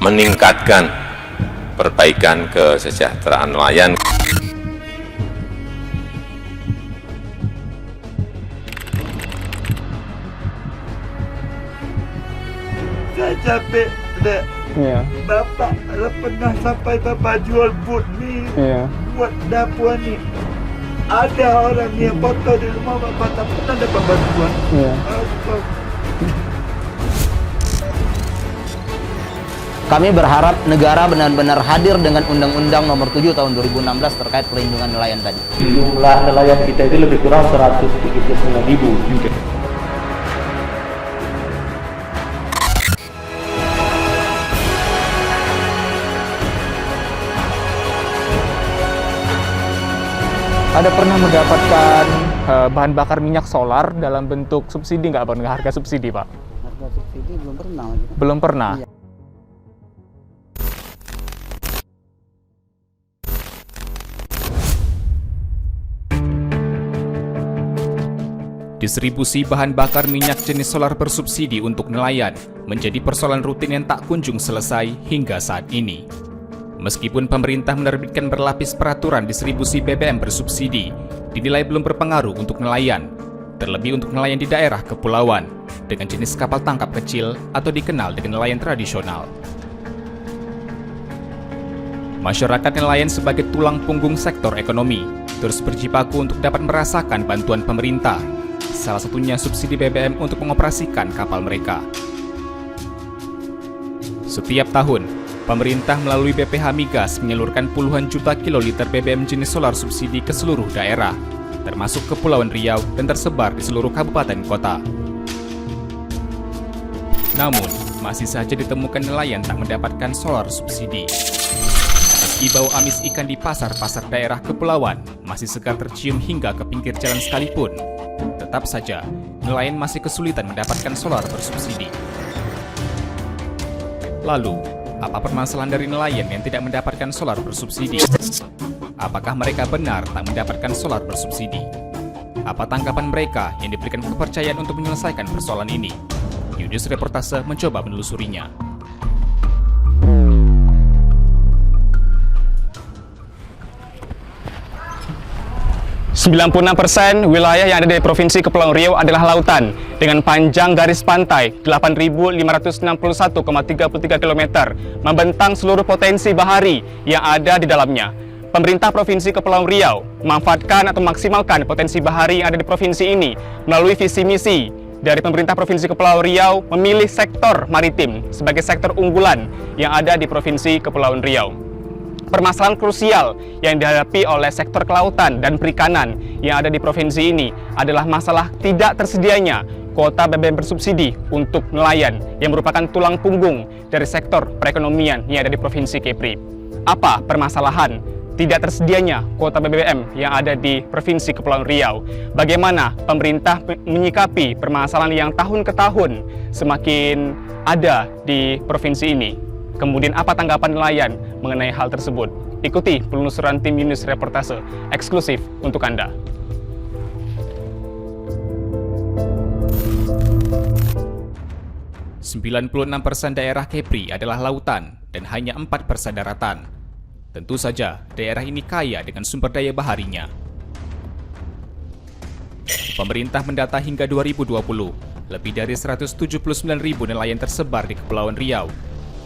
meningkatkan perbaikan kesejahteraan nelayan. Saya capek, Dek. Iya. Bapak pernah sampai Bapak jual but nih, Iya. buat dapur nih. Ada orang yang foto di rumah Bapak tak pernah dapat bantuan. Iya. Apa? Kami berharap negara benar-benar hadir dengan Undang-Undang Nomor 7 Tahun 2016 terkait pelindungan nelayan tadi. Jumlah nelayan kita itu lebih kurang 139.000 juga. Ada pernah mendapatkan bahan bakar minyak solar dalam bentuk subsidi nggak, Bang? Harga subsidi, Pak? Harga subsidi belum pernah. Belum pernah. Iya. Distribusi bahan bakar minyak jenis solar bersubsidi untuk nelayan menjadi persoalan rutin yang tak kunjung selesai hingga saat ini. Meskipun pemerintah menerbitkan berlapis peraturan distribusi BBM bersubsidi, dinilai belum berpengaruh untuk nelayan, terlebih untuk nelayan di daerah kepulauan, dengan jenis kapal tangkap kecil atau dikenal dengan nelayan tradisional. Masyarakat nelayan sebagai tulang punggung sektor ekonomi, terus berjibaku untuk dapat merasakan bantuan pemerintah, salah satunya subsidi BBM untuk mengoperasikan kapal mereka. Setiap tahun, pemerintah melalui BPH Migas menyalurkan puluhan juta kiloliter BBM jenis solar subsidi ke seluruh daerah, termasuk Kepulauan Riau dan tersebar di seluruh kabupaten kota. Namun, masih saja ditemukan nelayan tak mendapatkan solar subsidi. Meski bau amis ikan di pasar-pasar daerah kepulauan masih segar tercium hingga ke pinggir jalan sekalipun, tetap saja nelayan masih kesulitan mendapatkan solar bersubsidi. Lalu, apa permasalahan dari nelayan yang tidak mendapatkan solar bersubsidi? Apakah mereka benar tak mendapatkan solar bersubsidi? Apa tanggapan mereka yang diberikan kepercayaan untuk menyelesaikan persoalan ini? Yudis Reportase mencoba menelusurinya. 96% wilayah yang ada di Provinsi Kepulauan Riau adalah lautan dengan panjang garis pantai 8.561,33 km membentang seluruh potensi bahari yang ada di dalamnya. Pemerintah Provinsi Kepulauan Riau memanfaatkan atau maksimalkan potensi bahari yang ada di provinsi ini melalui visi misi dari pemerintah Provinsi Kepulauan Riau memilih sektor maritim sebagai sektor unggulan yang ada di Provinsi Kepulauan Riau. Permasalahan krusial yang dihadapi oleh sektor kelautan dan perikanan yang ada di provinsi ini adalah masalah tidak tersedianya kuota BBM bersubsidi untuk nelayan yang merupakan tulang punggung dari sektor perekonomian yang ada di Provinsi Kepri. Apa permasalahan tidak tersedianya kuota BBM yang ada di Provinsi Kepulauan Riau? Bagaimana pemerintah menyikapi permasalahan yang tahun ke tahun semakin ada di provinsi ini? Kemudian apa tanggapan nelayan mengenai hal tersebut? Ikuti penelusuran tim Yudis Reportase eksklusif untuk Anda. %96% daerah Kepri adalah lautan dan hanya 4% daratan. Tentu saja daerah ini kaya dengan sumber daya baharinya. Pemerintah mendata hingga 2020, lebih dari 179.000 nelayan tersebar di Kepulauan Riau.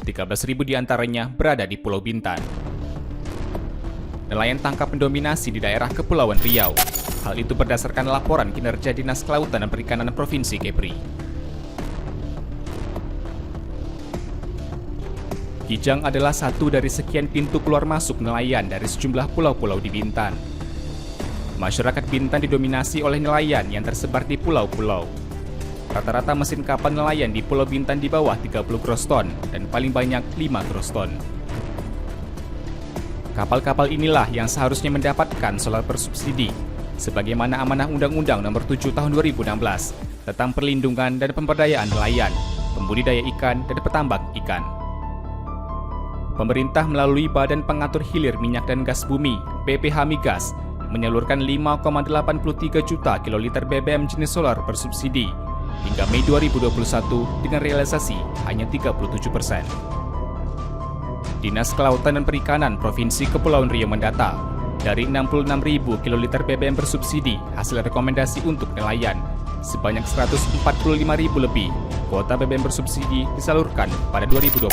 13.000 diantaranya berada di Pulau Bintan. Nelayan tangkap mendominasi di daerah Kepulauan Riau. Hal itu berdasarkan laporan kinerja Dinas Kelautan dan Perikanan Provinsi Kepri. Kijang adalah satu dari sekian pintu keluar masuk nelayan dari sejumlah pulau-pulau di Bintan. Masyarakat Bintan didominasi oleh nelayan yang tersebar di pulau-pulau. Rata-rata mesin kapal nelayan di Pulau Bintan di bawah 30 gross ton dan paling banyak 5 gross ton. Kapal-kapal inilah yang seharusnya mendapatkan solar bersubsidi. sebagaimana amanah Undang-Undang Nomor 7 Tahun 2016 tentang perlindungan dan pemberdayaan nelayan, pembudidaya ikan, dan petambak ikan. Pemerintah melalui Badan Pengatur Hilir Minyak dan Gas Bumi (BPH Migas) menyalurkan 5,83 juta kiloliter BBM jenis solar bersubsidi hingga Mei 2021 dengan realisasi hanya 37%. Dinas Kelautan dan Perikanan Provinsi Kepulauan Riau mendata, dari 66.000 kiloliter BBM bersubsidi hasil rekomendasi untuk nelayan, sebanyak 145.000 lebih kuota BBM bersubsidi disalurkan pada 2021.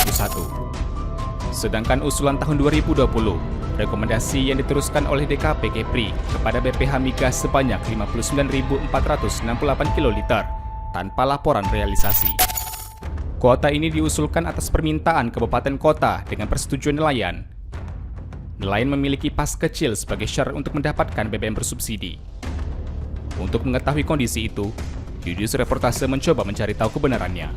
Sedangkan usulan tahun 2020, rekomendasi yang diteruskan oleh DKP Kepri kepada BPH Migas sebanyak 59.468 kiloliter tanpa laporan realisasi. Kuota ini diusulkan atas permintaan kabupaten kota dengan persetujuan nelayan. Nelayan memiliki pas kecil sebagai syarat untuk mendapatkan BBM bersubsidi. Untuk mengetahui kondisi itu, Yudis Reportase mencoba mencari tahu kebenarannya.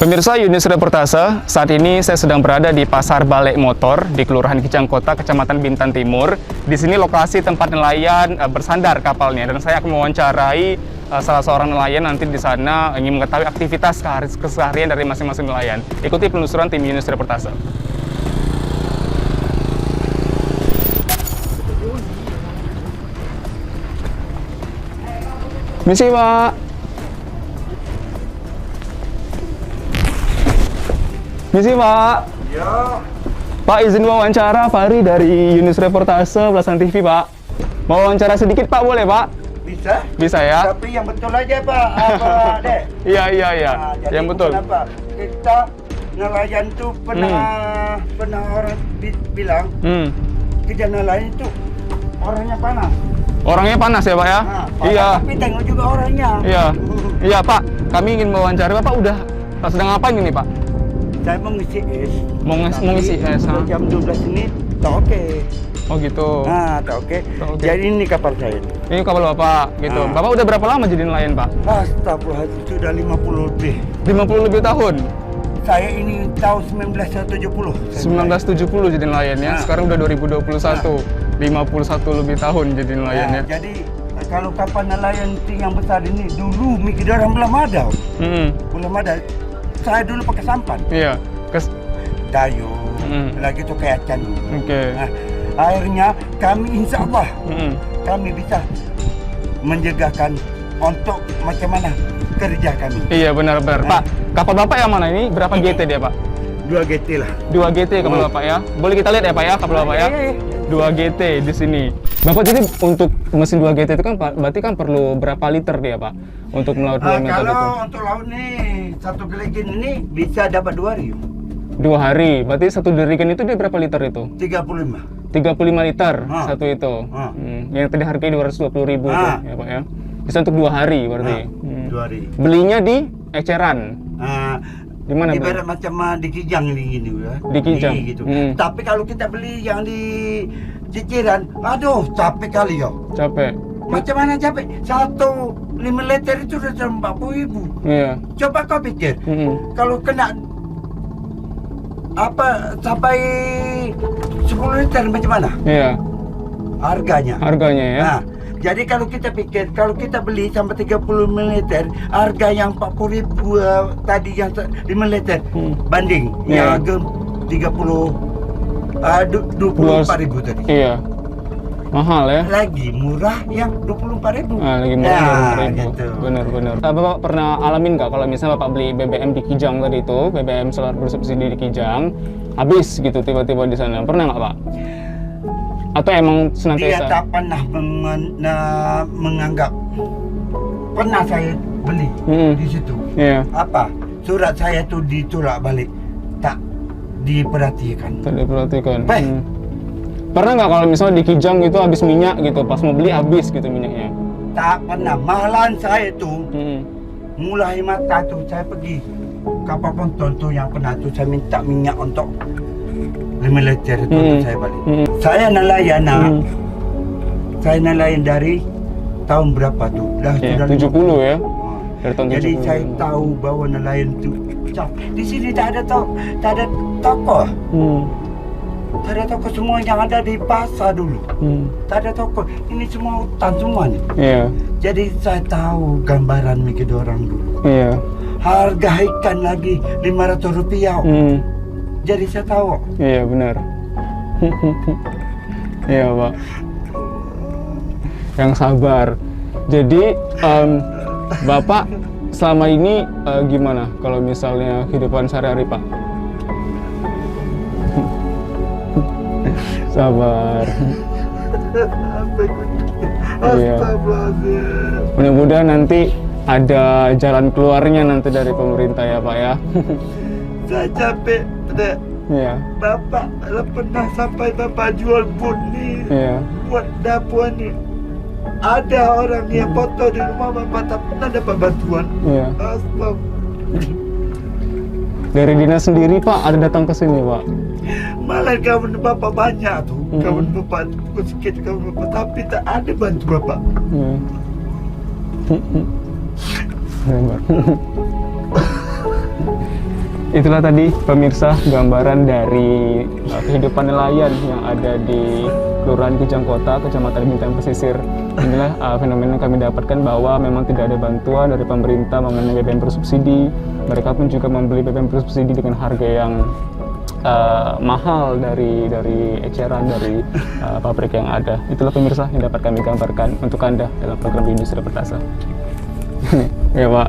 Pemirsa Yudis Reportase, saat ini saya sedang berada di Pasar Balek Motor di Kelurahan Kijang Kota, Kecamatan Bintan Timur. Di sini lokasi tempat nelayan bersandar kapalnya, dan saya akan mewawancarai salah seorang nelayan nanti di sana ingin mengetahui aktivitas keseharian dari masing-masing nelayan. Ikuti penelusuran tim Yudis Reportase. Misi, Pak. Misi, Pak. Ya. Pak, izin wawancara Fahri dari Yudis Reportase Belasan TV, Pak. Mau wawancara sedikit, Pak, boleh, Pak? Bisa? Bisa ya? Tapi yang betul aja, Pak. Apa, Dek? Iya. Nah, jadi Yang betul. Kenapa? Kita nelayan tuh pernah orang bilang kerja nelayan itu orangnya panas. Orangnya panas ya, Pak ya? Nah, panas, Iya. tapi tengok juga orangnya. Iya. Iya, Pak. Kami ingin mewawancara Bapak udah sedang ngapain ini, Pak? Saya mau ngisi es. Mau ngisi es, Untuk jam 12 ini tak oke. Oh gitu. Nah, tak oke. Tak oke. Jadi ini kapal saya. Ini kapal Bapak gitu. Ah. Bapak udah berapa lama jadi nelayan, Pak? Astagfirullahaladzim, sudah 50 lebih. 50 lebih tahun. Saya ini tahun 1970. 1970 jadi nelayan ya. Nah. Sekarang udah 2021. 51 lebih tahun jadi nelayan ya. Jadi kalau kapal nelayan yang besar ini dulu mikir orang belum ada. Belum ada. Saya dulu pakai sampan. Iya. Dayung. Lagi itu kayak can. Oke. Nah, akhirnya kami insya Allah kami bisa menjagakan untuk macam mana kerja kami. Iya benar-benar. Pak, kapal Bapak yang mana ini? Berapa GT dia, Pak? 2 GT lah. 2 GT kapal Bapak ya. Boleh kita lihat ya, Pak ya, kapal Bapak ya? 2 GT di sini. Bapak, jadi untuk mesin 2 GT itu kan berarti kan perlu berapa liter dia, Pak? Untuk melaut 2 meter itu. Kalau untuk laut nih, satu geligen ini bisa dapat 2 hari. 2 hari. Berarti satu derigen itu dia berapa liter itu? 35. 35 liter satu itu. Yang tadi harganya 220.000 tuh, ya, Pak ya. Bisa untuk 2 hari berarti. 2 hari. Belinya di eceran. Di mana, Pak? Ibarat macam di Kijang ini ya. Di Kijang. Gitu. Tapi kalau kita beli yang di ciciran, aduh capek kali ya. Capek. Macam mana capek? 1 liter itu sudah 40.000. Iya. Coba kau pikir, kalau kena sampai 10 liter macam mana? Iya. Harganya. Harganya ya. Nah, jadi kalau kita pikir, kalau kita beli sampai 30 ml, harga yang 40.000 tadi yang 5 liter banding yang harga 24.000 tadi. Iya. Mahal ya. Lagi murah yang 24.000. Lagi murah 24.000. Gitu. Benar. Bapak pernah alamin nggak kalau misalnya Bapak beli BBM di Kijang tadi itu, BBM solar bersubsidi di Kijang, habis gitu tiba-tiba di sana? Pernah nggak, Pak? Atau emang senantiasa? Dia tak pernah menganggap. Pernah saya beli di situ. Iya. Apa? Surat saya tuh ditolak balik. Tak diperhatikan. Tak diperhatikan. Pernah nggak kalau misalnya di Kijang gitu habis minyak gitu, pas mau beli habis gitu minyaknya? Tak pernah. Malahan saya tuh mulai mata tuh saya pergi kapal ponton tuh yang pernah tuh saya minta minyak untuk 5 liter itu untuk saya balik. Saya nelayan saya nelayan dari tahun berapa tuh? Dah sudah 70 ya. Dari tahun jadi 70. saya tahu bahwa nelayan itu di sini tak ada toko. Tak ada toko semua yang ada di pasar dulu. Tak ada toko. Ini semua hutan semua nih. Iya. Jadi saya tahu gambaran mikir orang dulu. Iya. Harga ikan lagi Rp500. Jadi saya tahu. Iya, benar. Iya, Pak. Yang sabar. Jadi, Bapak selama ini gimana kalau misalnya kehidupan sehari-hari, Pak? Sabar. Iya. Mudah-mudahan nanti ada jalan keluarnya nanti dari pemerintah ya, Pak ya. Saya capek. Iya. Bapak pernah sampai Bapak jual pun nih. Iya. Buat dapur nih. Ada orang yang foto di rumah Bapak tak pernah dapat bantuan. Iya. Astagfirullah. Dari dinas sendiri, Pak, ada datang ke sini, Pak? Malah kawan Bapak banyak tuh. Kawan Bapak sedikit kawan Bapak, tapi tak ada bantu Bapak. Itulah tadi pemirsa gambaran dari kehidupan nelayan yang ada di Kelurahan Kijang Kota, Kecamatan Bintan Pesisir. Inilah fenomena yang kami dapatkan bahwa memang tidak ada bantuan dari pemerintah mengenai BBM bersubsidi. Mereka pun juga membeli BBM bersubsidi dengan harga yang mahal dari eceran dari pabrik yang ada. Itulah pemirsa yang dapat kami gambarkan untuk Anda dalam program Industri Pertasa. Ya, Pak.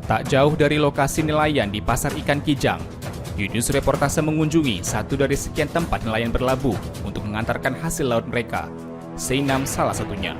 Tak jauh dari lokasi nelayan di Pasar Ikan Kijang, Yunus Reportase mengunjungi satu dari sekian tempat nelayan berlabuh untuk mengantarkan hasil laut mereka. Seinam salah satunya.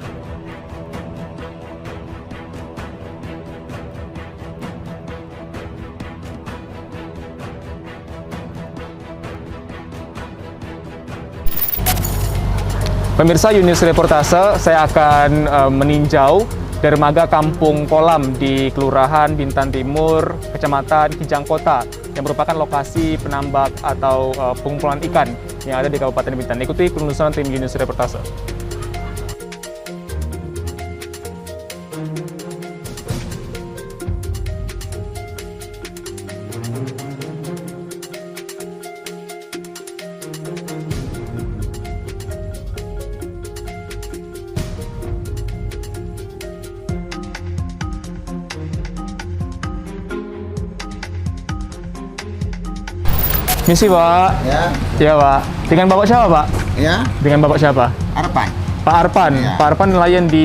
Pemirsa Yunus Reportase, saya akan meninjau dermaga Kampung Kolam di Kelurahan Bintan Timur, Kecamatan Kijang Kota, yang merupakan lokasi penambak atau pengumpulan ikan yang ada di Kabupaten Bintan. Ikuti penelusuran tim Yunus Reportase. Misi, Pak. Ya, Ya, Pak. Dengan Bapak siapa, Pak? ya, Dengan Bapak siapa? Arpan. Pak Arpan. Ya. Pak Arpan nelayan di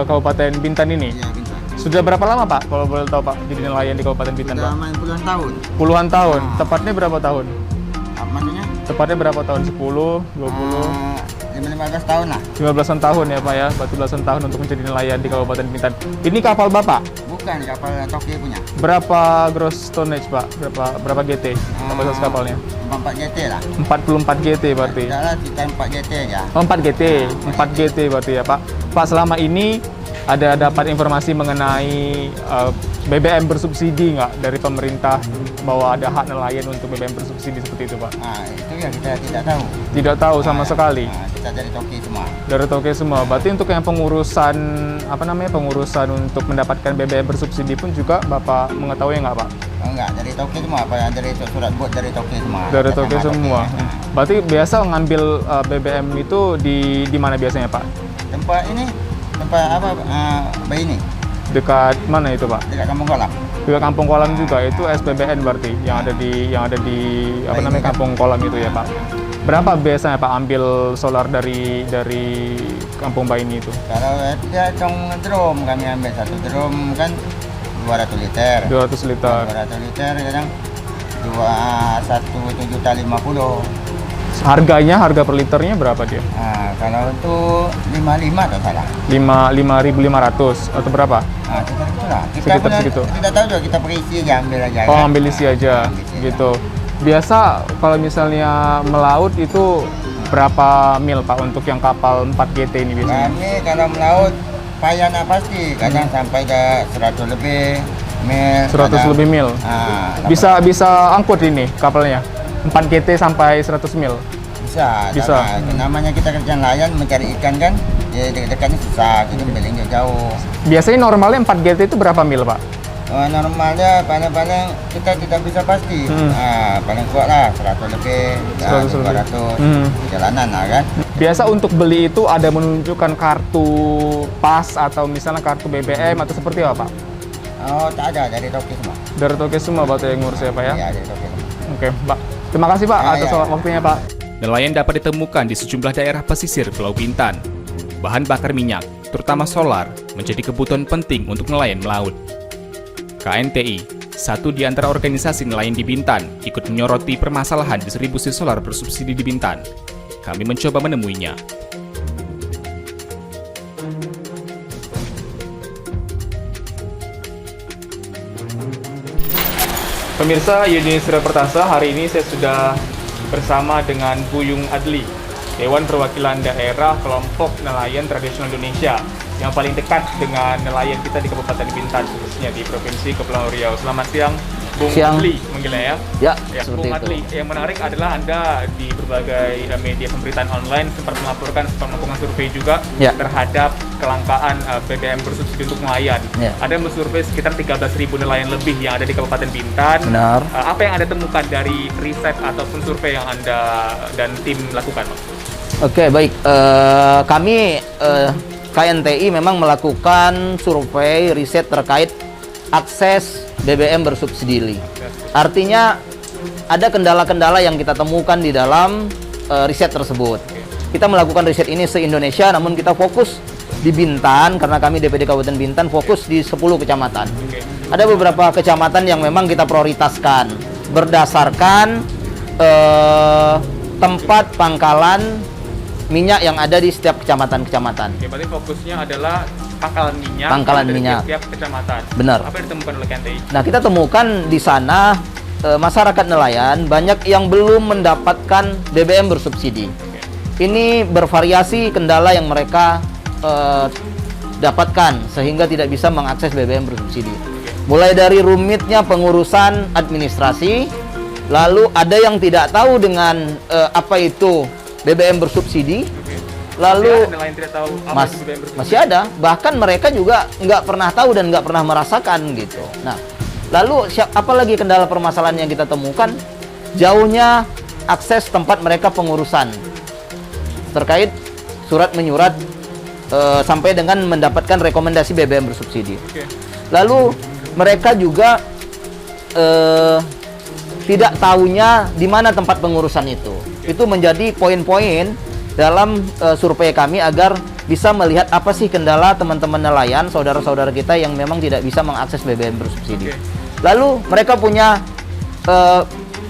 Kabupaten Bintan ini. Ya, Bintan. Sudah berapa lama, Pak? Kalau boleh tahu, Pak, jadi nelayan di Kabupaten Bintan, Sudah Pak? main puluhan tahun. Puluhan tahun. Tepatnya berapa tahun? Maksudnya? Tepatnya berapa tahun? 10, 20, 15 tahun lah. 15-an tahun ya, Pak ya? Berarti belasan tahun untuk menjadi nelayan di Kabupaten Bintan. Ini kapal Bapak? Bukan kapal Toki punya. Berapa gross tonnage, Pak? Berapa GT kapasitas kapalnya? 4 GT lah. 44 GT berarti. Tidak lah, kita 4 GT aja. Oh, 4 GT. 4 GT berarti ya, Pak. Pak, selama ini ada dapat informasi mengenai BBM bersubsidi nggak dari pemerintah bahwa ada hak nelayan untuk BBM bersubsidi seperti itu, Pak? Nah, itu ya kita tidak tahu. Tidak tahu sama sekali. Nah, kita dari Toki semua. Dari Toke semua. Berarti untuk yang pengurusan pengurusan untuk mendapatkan BBM bersubsidi pun juga Bapak mengetahui nggak, Pak? Oh, enggak, dari Toki semua. Apa yang dari surat buat dari Toki semua. Dari Atas Toke nama semua. Toki, ya. Berarti biasa ngambil BBM itu di mana biasanya, Pak? Tempat ini, tempat apa? Ini Dekat mana itu, Pak? dekat Kampung Kolam. Juga Kampung Kolam juga itu SPBN berarti yang ada di Kampung Kolam itu ya, Pak. Berapa biasanya, Pak, ambil solar dari Kampung Baini itu? Kalau dia hitung drum, kami ambil satu drum kan 200 liter. 200 liter. 200 liter kadang 1.750.000. Harganya, harga per liternya berapa dia? Nah, kalau untuk 55 tak salah. 5.500 atau berapa? Nah, sekitar itulah. Kita Sekitar punya, segitu. kita tahu juga, kita pergi isi aja, ambil aja. Oh, kan? ambil isi aja Ambil isi gitu. Biasa kalau misalnya melaut itu berapa mil Pak untuk yang kapal 4 GT ini biasanya? Kami kalau melaut payahnya pasti, kadang sampai ke 100 lebih mil. 100 lebih mil. Bisa angkut ini kapalnya? 4 GT sampai 100 mil? Bisa. Namanya kita kerja nelayan mencari ikan kan, ya dekat-dekatnya susah, jadi mending jauh. Biasanya normalnya 4 GT itu berapa mil Pak? Normalnya paling-paling kita tidak bisa pasti. Paling kuat lah 100 lebih, 200 perjalanan lah kan. Biasa untuk beli itu ada menunjukkan kartu pas atau misalnya kartu BBM atau seperti apa Pak? Oh, tak ada, dari toki semua. Dari toke semua Pak yang ngurus ya Pak ya? Iya, dari toki semua. Oke Pak, terima kasih Pak atas waktunya Pak. Nelayan dapat ditemukan di sejumlah daerah pesisir Pulau Bintan. Bahan bakar minyak, terutama solar, menjadi kebutuhan penting untuk nelayan melaut. KNTI, satu di antara organisasi nelayan di Bintan, ikut menyoroti permasalahan distribusi solar bersubsidi di Bintan. Kami mencoba menemuinya. Pemirsa Yudhistira Surya Pertasa, hari ini saya sudah bersama dengan Buyung Adli, Dewan Perwakilan Daerah Kelompok Nelayan Tradisional Indonesia, yang paling dekat dengan nelayan kita di Kabupaten Bintan, khususnya di Provinsi Kepulauan Riau. Selamat siang, Bung Adli, manggilnya ya. Ya, Bung Adli, yang menarik adalah Anda di berbagai media pemberitaan online sempat melaporkan, sempat melakukan survei juga terhadap kelangkaan BBM bersubsidi untuk nelayan. Ada mensurvei sekitar 13.000 nelayan lebih yang ada di Kabupaten Bintan. Benar. Apa yang Anda temukan dari riset ataupun survei yang Anda dan tim lakukan, Pak? Oke, baik. Kami KNTI memang melakukan survei riset terkait akses BBM bersubsidi. Artinya ada kendala-kendala yang kita temukan di dalam riset tersebut. Kita melakukan riset ini se-Indonesia, namun kita fokus di Bintan karena kami DPD Kabupaten Bintan fokus di 10 kecamatan. Ada beberapa kecamatan yang memang kita prioritaskan berdasarkan tempat pangkalan minyak yang ada di setiap kecamatan-kecamatan. Oke, berarti fokusnya adalah pangkalan minyak. Pangkalan minyak. Setiap kecamatan. Benar. Apa yang ditemukan oleh KNTI? Nah, kita temukan di sana masyarakat nelayan banyak yang belum mendapatkan BBM bersubsidi. Ini bervariasi kendala yang mereka dapatkan sehingga tidak bisa mengakses BBM bersubsidi. Mulai dari rumitnya pengurusan administrasi, lalu ada yang tidak tahu dengan apa itu BBM bersubsidi, lalu nelayan tidak tahu apa itu BBM bersubsidi. Masih ada, bahkan mereka juga nggak pernah tahu dan nggak pernah merasakan gitu. Nah, lalu apalagi kendala permasalahan yang kita temukan, jauhnya akses tempat mereka pengurusan terkait surat menyurat sampai dengan mendapatkan rekomendasi BBM bersubsidi. Lalu mereka juga tidak tahunya di mana tempat pengurusan itu. Itu menjadi poin-poin dalam survei kami agar bisa melihat apa sih kendala teman-teman nelayan, saudara-saudara kita yang memang tidak bisa mengakses BBM bersubsidi. Lalu mereka punya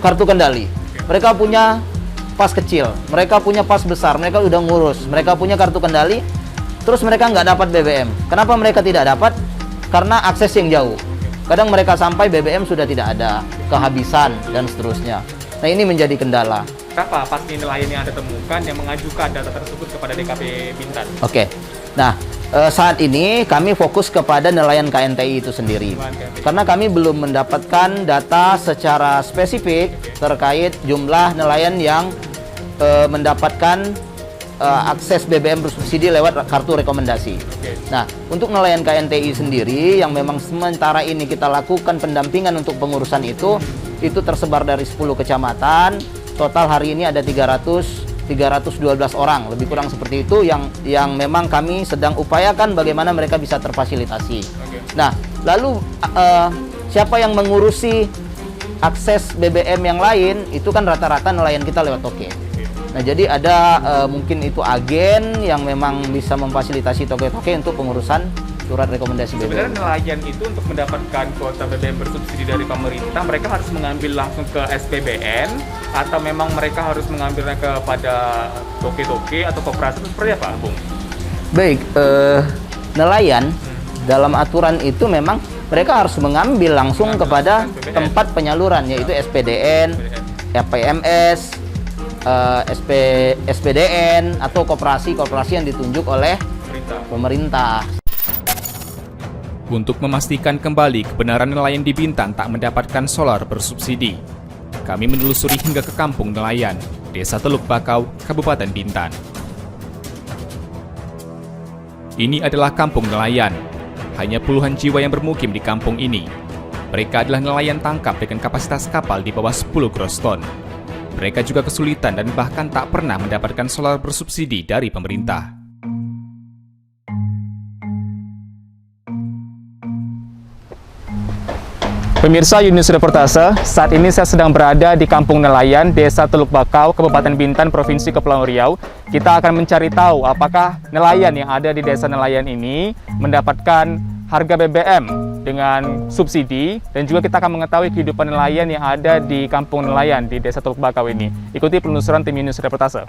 kartu kendali, mereka punya pas kecil, mereka punya pas besar, mereka udah ngurus, mereka punya kartu kendali, terus mereka nggak dapat BBM. Kenapa mereka tidak dapat? Karena akses yang jauh. Kadang mereka sampai BBM sudah tidak ada, kehabisan, dan seterusnya. Nah, ini menjadi kendala. Berapa pasti nelayan yang Anda temukan yang mengajukan data tersebut kepada DKP Bintan? Oke. Nah, saat ini kami fokus kepada nelayan KNTI itu sendiri. Karena kami belum mendapatkan data secara spesifik terkait jumlah nelayan yang mendapatkan akses BBM bersubsidi lewat kartu rekomendasi. Nah, untuk nelayan KNTI sendiri yang memang sementara ini kita lakukan pendampingan untuk pengurusan itu tersebar dari 10 kecamatan. Total hari ini ada 312 orang, lebih kurang seperti itu yang memang kami sedang upayakan bagaimana mereka bisa terfasilitasi. Nah, lalu siapa yang mengurusi akses BBM yang lain itu kan rata-rata nelayan kita lewat toke. Nah, jadi ada mungkin itu agen yang memang bisa memfasilitasi toke-toke untuk pengurusan surat rekomendasi BBM. Sebenarnya nelayan itu untuk mendapatkan kuota BBM bersubsidi dari pemerintah, mereka harus mengambil langsung ke SPBN atau memang mereka harus mengambilnya kepada toke-toke atau koperasi, seperti apa, Bung? Baik, nelayan dalam aturan itu memang mereka harus mengambil langsung kepada tempat penyaluran, yaitu SPDN, PMS, SPDN atau koperasi-koperasi yang ditunjuk oleh pemerintah. Untuk memastikan kembali kebenaran nelayan di Bintan tak mendapatkan solar bersubsidi, kami menelusuri hingga ke kampung nelayan, Desa Teluk Bakau, Kabupaten Bintan. Ini adalah kampung nelayan. Hanya puluhan jiwa yang bermukim di kampung ini. Mereka adalah nelayan tangkap dengan kapasitas kapal di bawah 10 gross ton. Mereka juga kesulitan dan bahkan tak pernah mendapatkan solar bersubsidi dari pemerintah. Pemirsa Yunus Reportase, saat ini saya sedang berada di Kampung Nelayan, Desa Teluk Bakau, Kabupaten Bintan, Provinsi Kepulauan Riau. Kita akan mencari tahu apakah nelayan yang ada di desa nelayan ini mendapatkan harga BBM dengan subsidi, dan juga kita akan mengetahui kehidupan nelayan yang ada di Kampung Nelayan di Desa Teluk Bakau ini. Ikuti penelusuran tim Yunus Reportase.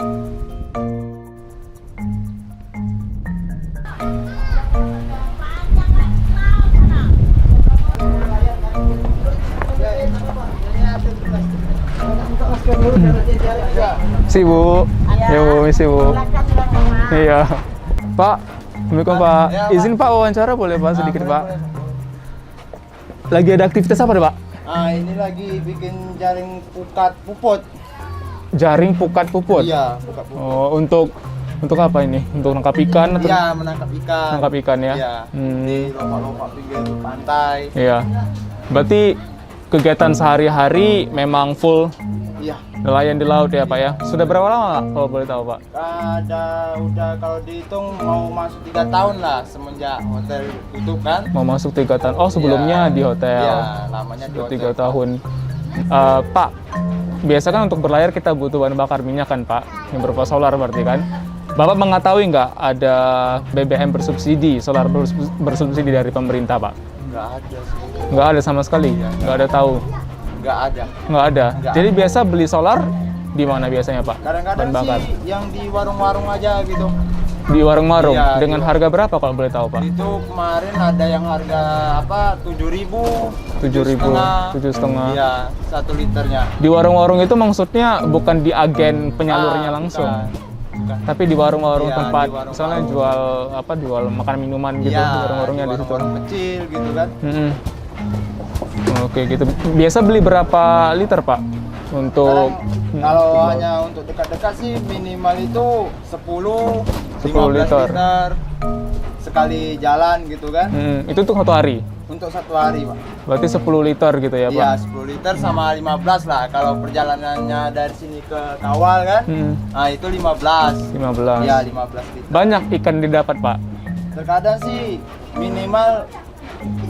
Bu. Ya Bu, misi Bu. Iya. Pak, Assalamualaikum Pak. Izin Pak wawancara boleh Pak sedikit Pak? Lagi ada aktivitas apa Pak? Ini lagi bikin jaring pukat puput. Jaring pukat puput? Iya, pukat puput. Oh, untuk apa ini? Untuk nangkap ikan? Atau? Iya, menangkap ikan. Nangkap ikan ya? Iya, di lompat-lompat pinggir pantai. Iya. Berarti kegiatan sehari-hari memang full Iya. nelayan di laut ya Pak ya? Sudah berapa lama Pak, kalau boleh tahu Pak? Udah kalau dihitung mau masuk 3 tahun lah semenjak hotel tutup kan. Mau masuk 3 tahun. Oh, sebelumnya di hotel. Iya, lamanya di hotel. 3 tahun. Pak, biasa kan untuk berlayar kita butuh bahan bakar minyak kan Pak? Yang berupa solar berarti kan? Bapak mengetahui nggak ada BBM bersubsidi, solar bersubsidi dari pemerintah Pak? Nggak ada sih. Nggak ada sama sekali? Nggak ada tahu? Nggak ada. Nggak ada? Nggak Jadi biasa beli solar di mana biasanya Pak? Kadang-kadang Bahan bakar? sih yang di warung-warung aja gitu. Di warung-warung? Iya, Dengan di harga berapa kalau boleh tahu Pak? Itu kemarin ada yang harga 7.000, 7.500? Iya, 1 liternya. Di warung-warung itu maksudnya bukan di agen penyalurnya langsung? Bukan. Tapi di warung-warung Iya, tempat di warung-warung. misalnya jual makanan minuman gitu, Iya, di warung-warungnya di situ. warung kecil gitu kan. Oke gitu. Biasa beli berapa liter Pak untuk Kalau hanya untuk dekat-dekat sih minimal itu 10 liter. liter sekali jalan gitu kan. Itu untuk 1 hari? Untuk 1 hari Pak. Berarti 10 liter gitu ya Pak? Iya, 10 liter sama 15 lah. Kalau perjalanannya dari sini ke Kawal kan, nah itu 15. 15? Iya, 15 liter. Banyak ikan didapat Pak? Terkadang sih minimal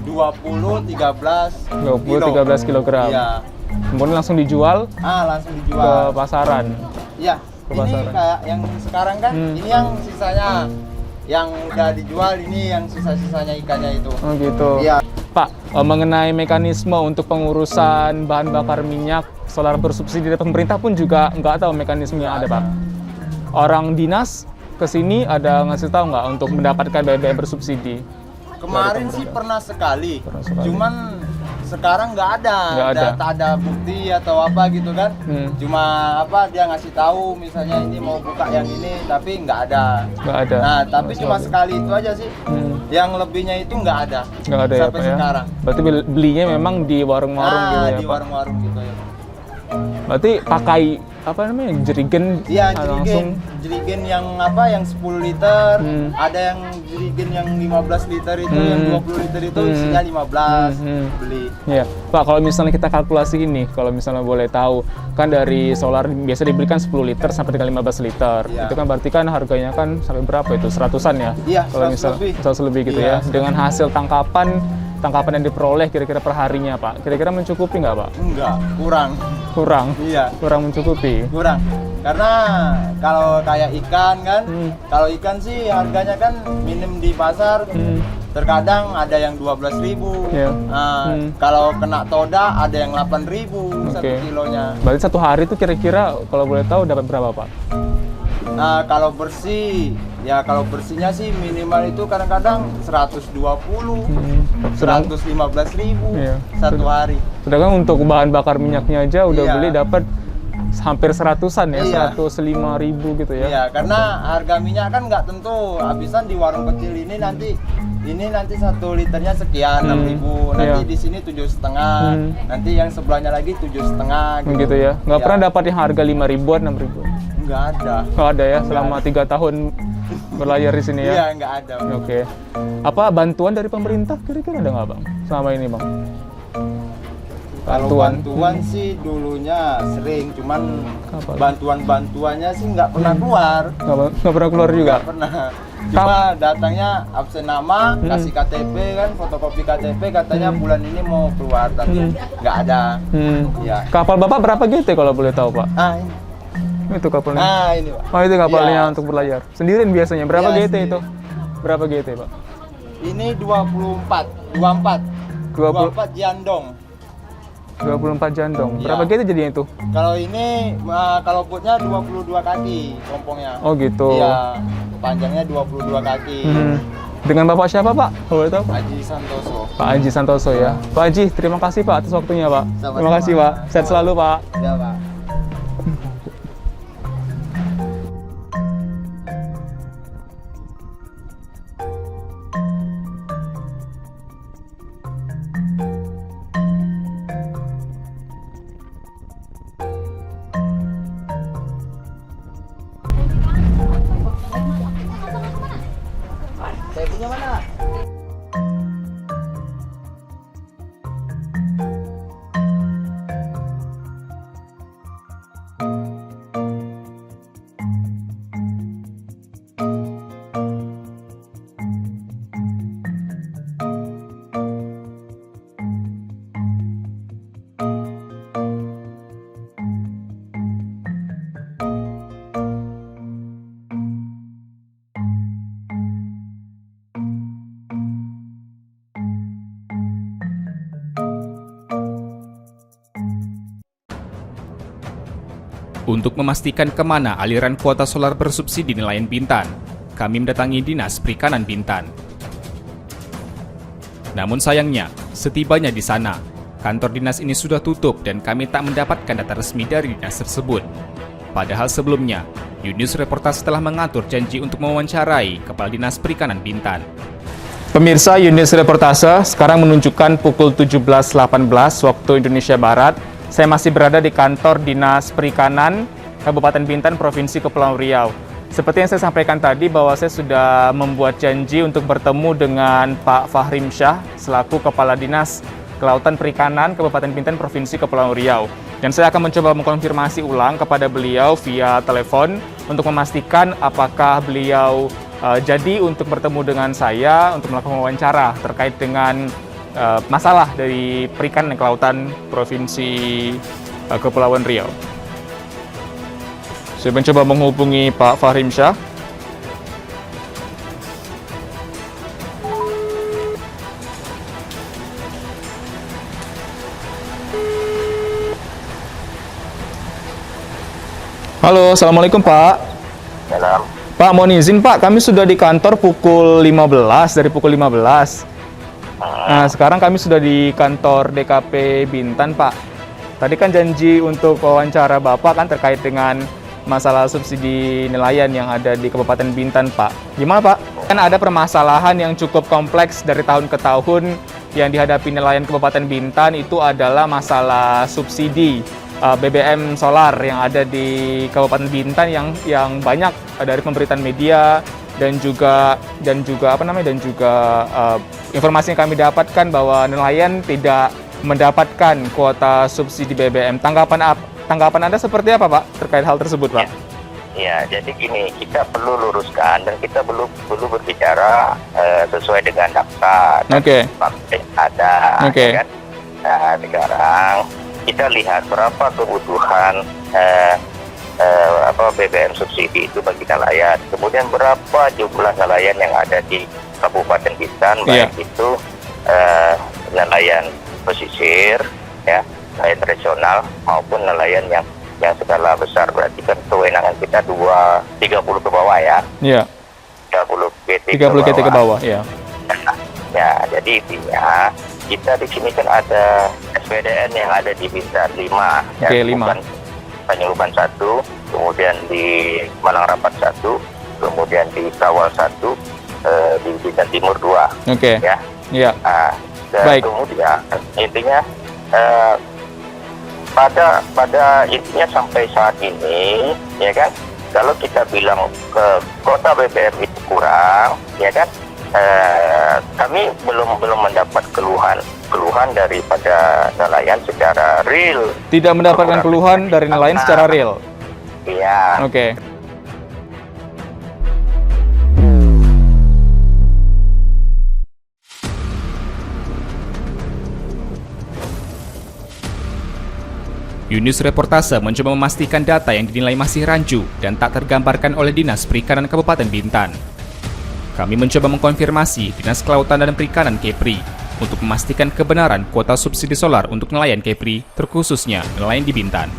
20-13 kilogram. Iya. Kemudian langsung dijual Langsung ke dijual. pasaran? Iya. Ke Ini pasaran. kayak yang sekarang kan, ini yang sisanya yang udah dijual, ini yang sisa-sisanya ikannya itu. Oh gitu. Iya. Pak, mengenai mekanisme untuk pengurusan bahan bakar minyak solar bersubsidi dari pemerintah pun juga nggak tahu mekanismenya ada Pak. Orang dinas ke sini ada ngasih tahu nggak untuk mendapatkan BBM bersubsidi? Kemarin sih pernah sekali. sekali. Cuman sekarang nggak ada. Tak ada bukti atau apa gitu kan. Cuma dia ngasih tahu misalnya ini mau buka yang ini, tapi nggak ada. Nggak ada. Nah, tapi cuma sekali itu aja sih. Yang lebihnya itu nggak ada. Nggak ada ya sampai Pak ya? sekarang. Berarti belinya memang di warung-warung gitu ya di Pak? warung-warung gitu ya. Berarti pakai apa namanya, jerigen? Iya, langsung jerigen yang yang 10 liter, ada yang jerigen yang 15 liter itu, yang 20 liter itu isinya 15 beli. Ya, Pak, kalau misalnya kita kalkulasi ini, kalau misalnya boleh tahu, kan dari solar biasa dibelikan 10 liter sampai dengan 15 liter. Iya. Itu kan berarti kan harganya kan sampai berapa itu? 100-an ya? Iya, kalau 100 misal lebih. 100 lebih gitu Iya, ya. Dengan hasil tangkapan yang diperoleh kira-kira per harinya, Pak. Kira-kira mencukupi nggak, Pak? Enggak, kurang. Kurang? Iya. Kurang mencukupi? Kurang. Karena kalau kayak ikan kan, kalau ikan sih harganya kan minim di pasar. Terkadang ada yang 12.000. Iya. Kalau kena toda ada yang 8.000 Oke. 1 kilonya. Berarti satu hari itu kira-kira kalau boleh tahu dapat berapa, Pak? Nah, kalau bersih, ya kalau bersihnya sih minimal itu kadang-kadang 120, 115.000 Iya. satu hari. Sedangkan untuk bahan bakar minyaknya aja udah Iya. beli dapat hampir 100-an ya, Iya. 105.000 gitu ya. Iya, karena harga minyak kan nggak tentu. Habisan di warung kecil ini nanti 1 liternya sekian 6.000, nanti Iya. di sini 7,5, nanti yang sebelahnya lagi 7,5 gitu. Gitu ya. Nggak Iya. pernah dapat yang harga 5.000-an, 6.000. Nggak ada. Nggak ada ya selama 3 tahun berlayar di sini ya. Iya, nggak ada. Oke. Apa bantuan dari pemerintah kira-kira ada nggak bang selama ini bang? Kalau bantuan sih dulunya sering, cuman Kapan? bantuannya sih nggak pernah keluar. Nggak pernah keluar juga. Nggak pernah. Cuma datangnya absen nama, kasih KTP kan, fotokopi KTP, katanya bulan ini mau keluar, tapi nggak ada. Ya. Kapal bapak berapa GT kalau boleh tahu pak? Ah, ini. Itu kapalnya. Ah, ini Pak. Oh itu kapalnya Iya. untuk berlayar. Sendirian biasanya. Berapa Iya, GT sendiri. itu? Berapa GT pak? Ini 24 jandong. 24 jandong. Iya. Berapa GT jadinya itu? Kalau ini kalau botnya 22 kaki pompongnya. Oh gitu. Iya, panjangnya 22 kaki. Dengan bapak siapa pak? Boleh tahu? Haji Santoso. Pak Haji Santoso ya. Pak Haji, terima kasih pak atas waktunya pak. Sama-sama. Terima kasih pak. Sehat selalu pak. Ya, Pak. Saya punya mana? Untuk memastikan kemana aliran kuota solar bersubsidi nelayan Bintan, kami mendatangi Dinas Perikanan Bintan. Namun sayangnya, setibanya di sana, kantor dinas ini sudah tutup dan kami tak mendapatkan data resmi dari dinas tersebut. Padahal sebelumnya, Yunus Reportase telah mengatur janji untuk mewawancarai Kepala Dinas Perikanan Bintan. Pemirsa, Yunus Reportase sekarang menunjukkan pukul 17.18 waktu Indonesia Barat. Saya masih berada di kantor Dinas Perikanan Kabupaten Bintan, Provinsi Kepulauan Riau. Seperti yang saya sampaikan tadi bahwa saya sudah membuat janji untuk bertemu dengan Pak Fahrim Syah selaku Kepala Dinas Kelautan Perikanan Kabupaten Bintan, Provinsi Kepulauan Riau. Dan saya akan mencoba mengkonfirmasi ulang kepada beliau via telepon untuk memastikan apakah beliau jadi untuk bertemu dengan saya untuk melakukan wawancara terkait dengan masalah dari Perikanan dan Kelautan Provinsi Kepulauan Riau. Saya mencoba menghubungi Pak Fahrim Syah. Halo, Assalamualaikum Pak. Salam. Pak, mohon izin Pak, kami sudah di kantor pukul 15, dari pukul 15. Nah, sekarang kami sudah di kantor DKP Bintan, Pak. Tadi kan janji untuk wawancara Bapak kan terkait dengan masalah subsidi nelayan yang ada di Kabupaten Bintan, Pak. Gimana, Pak? Kan ada permasalahan yang cukup kompleks dari tahun ke tahun yang dihadapi nelayan Kabupaten Bintan, itu adalah masalah subsidi BBM solar yang ada di Kabupaten Bintan yang banyak dari pemberitaan media dan juga informasi yang kami dapatkan bahwa nelayan tidak mendapatkan kuota subsidi BBM. Tanggapan Anda seperti apa, Pak, terkait hal tersebut, Pak? Ya, jadi gini, kita perlu luruskan dan kita perlu berbicara sesuai dengan daftar. Oke. Ada. Oke. Kan? Nah, sekarang kita lihat berapa kebutuhan BBM subsidi itu bagi nelayan. Kemudian berapa jumlah nelayan yang ada di Kabupaten Bintan, baik itu nelayan pesisir, ya, nelayan tradisional maupun nelayan yang skala besar. Berarti kan kewenangan kita 30 ke bawah ya. Iya. 30 GT ke bawah, ya. Ya, jadi intinya kita di sini kan ada SPDN yang ada di Bintan 5. Oke, 5. Panyuluban 1, kemudian di Malang Rapat 1, kemudian di Kawal 1, di Bintan Timur 2. Oke. Ya. Iya. Dan Baik. kemudian intinya pada intinya sampai saat ini, ya kan, kalau kita bilang ke kota BBM itu kurang, ya kan, kami belum mendapat keluhan daripada nelayan secara real. Tidak mendapatkan keluhan dari nelayan secara real. Iya. Oke. Yunus Reportase mencoba memastikan data yang dinilai masih rancu dan tak tergambarkan oleh Dinas Perikanan Kabupaten Bintan. Kami mencoba mengkonfirmasi Dinas Kelautan dan Perikanan Kepri untuk memastikan kebenaran kuota subsidi solar untuk nelayan Kepri, terkhususnya nelayan di Bintan.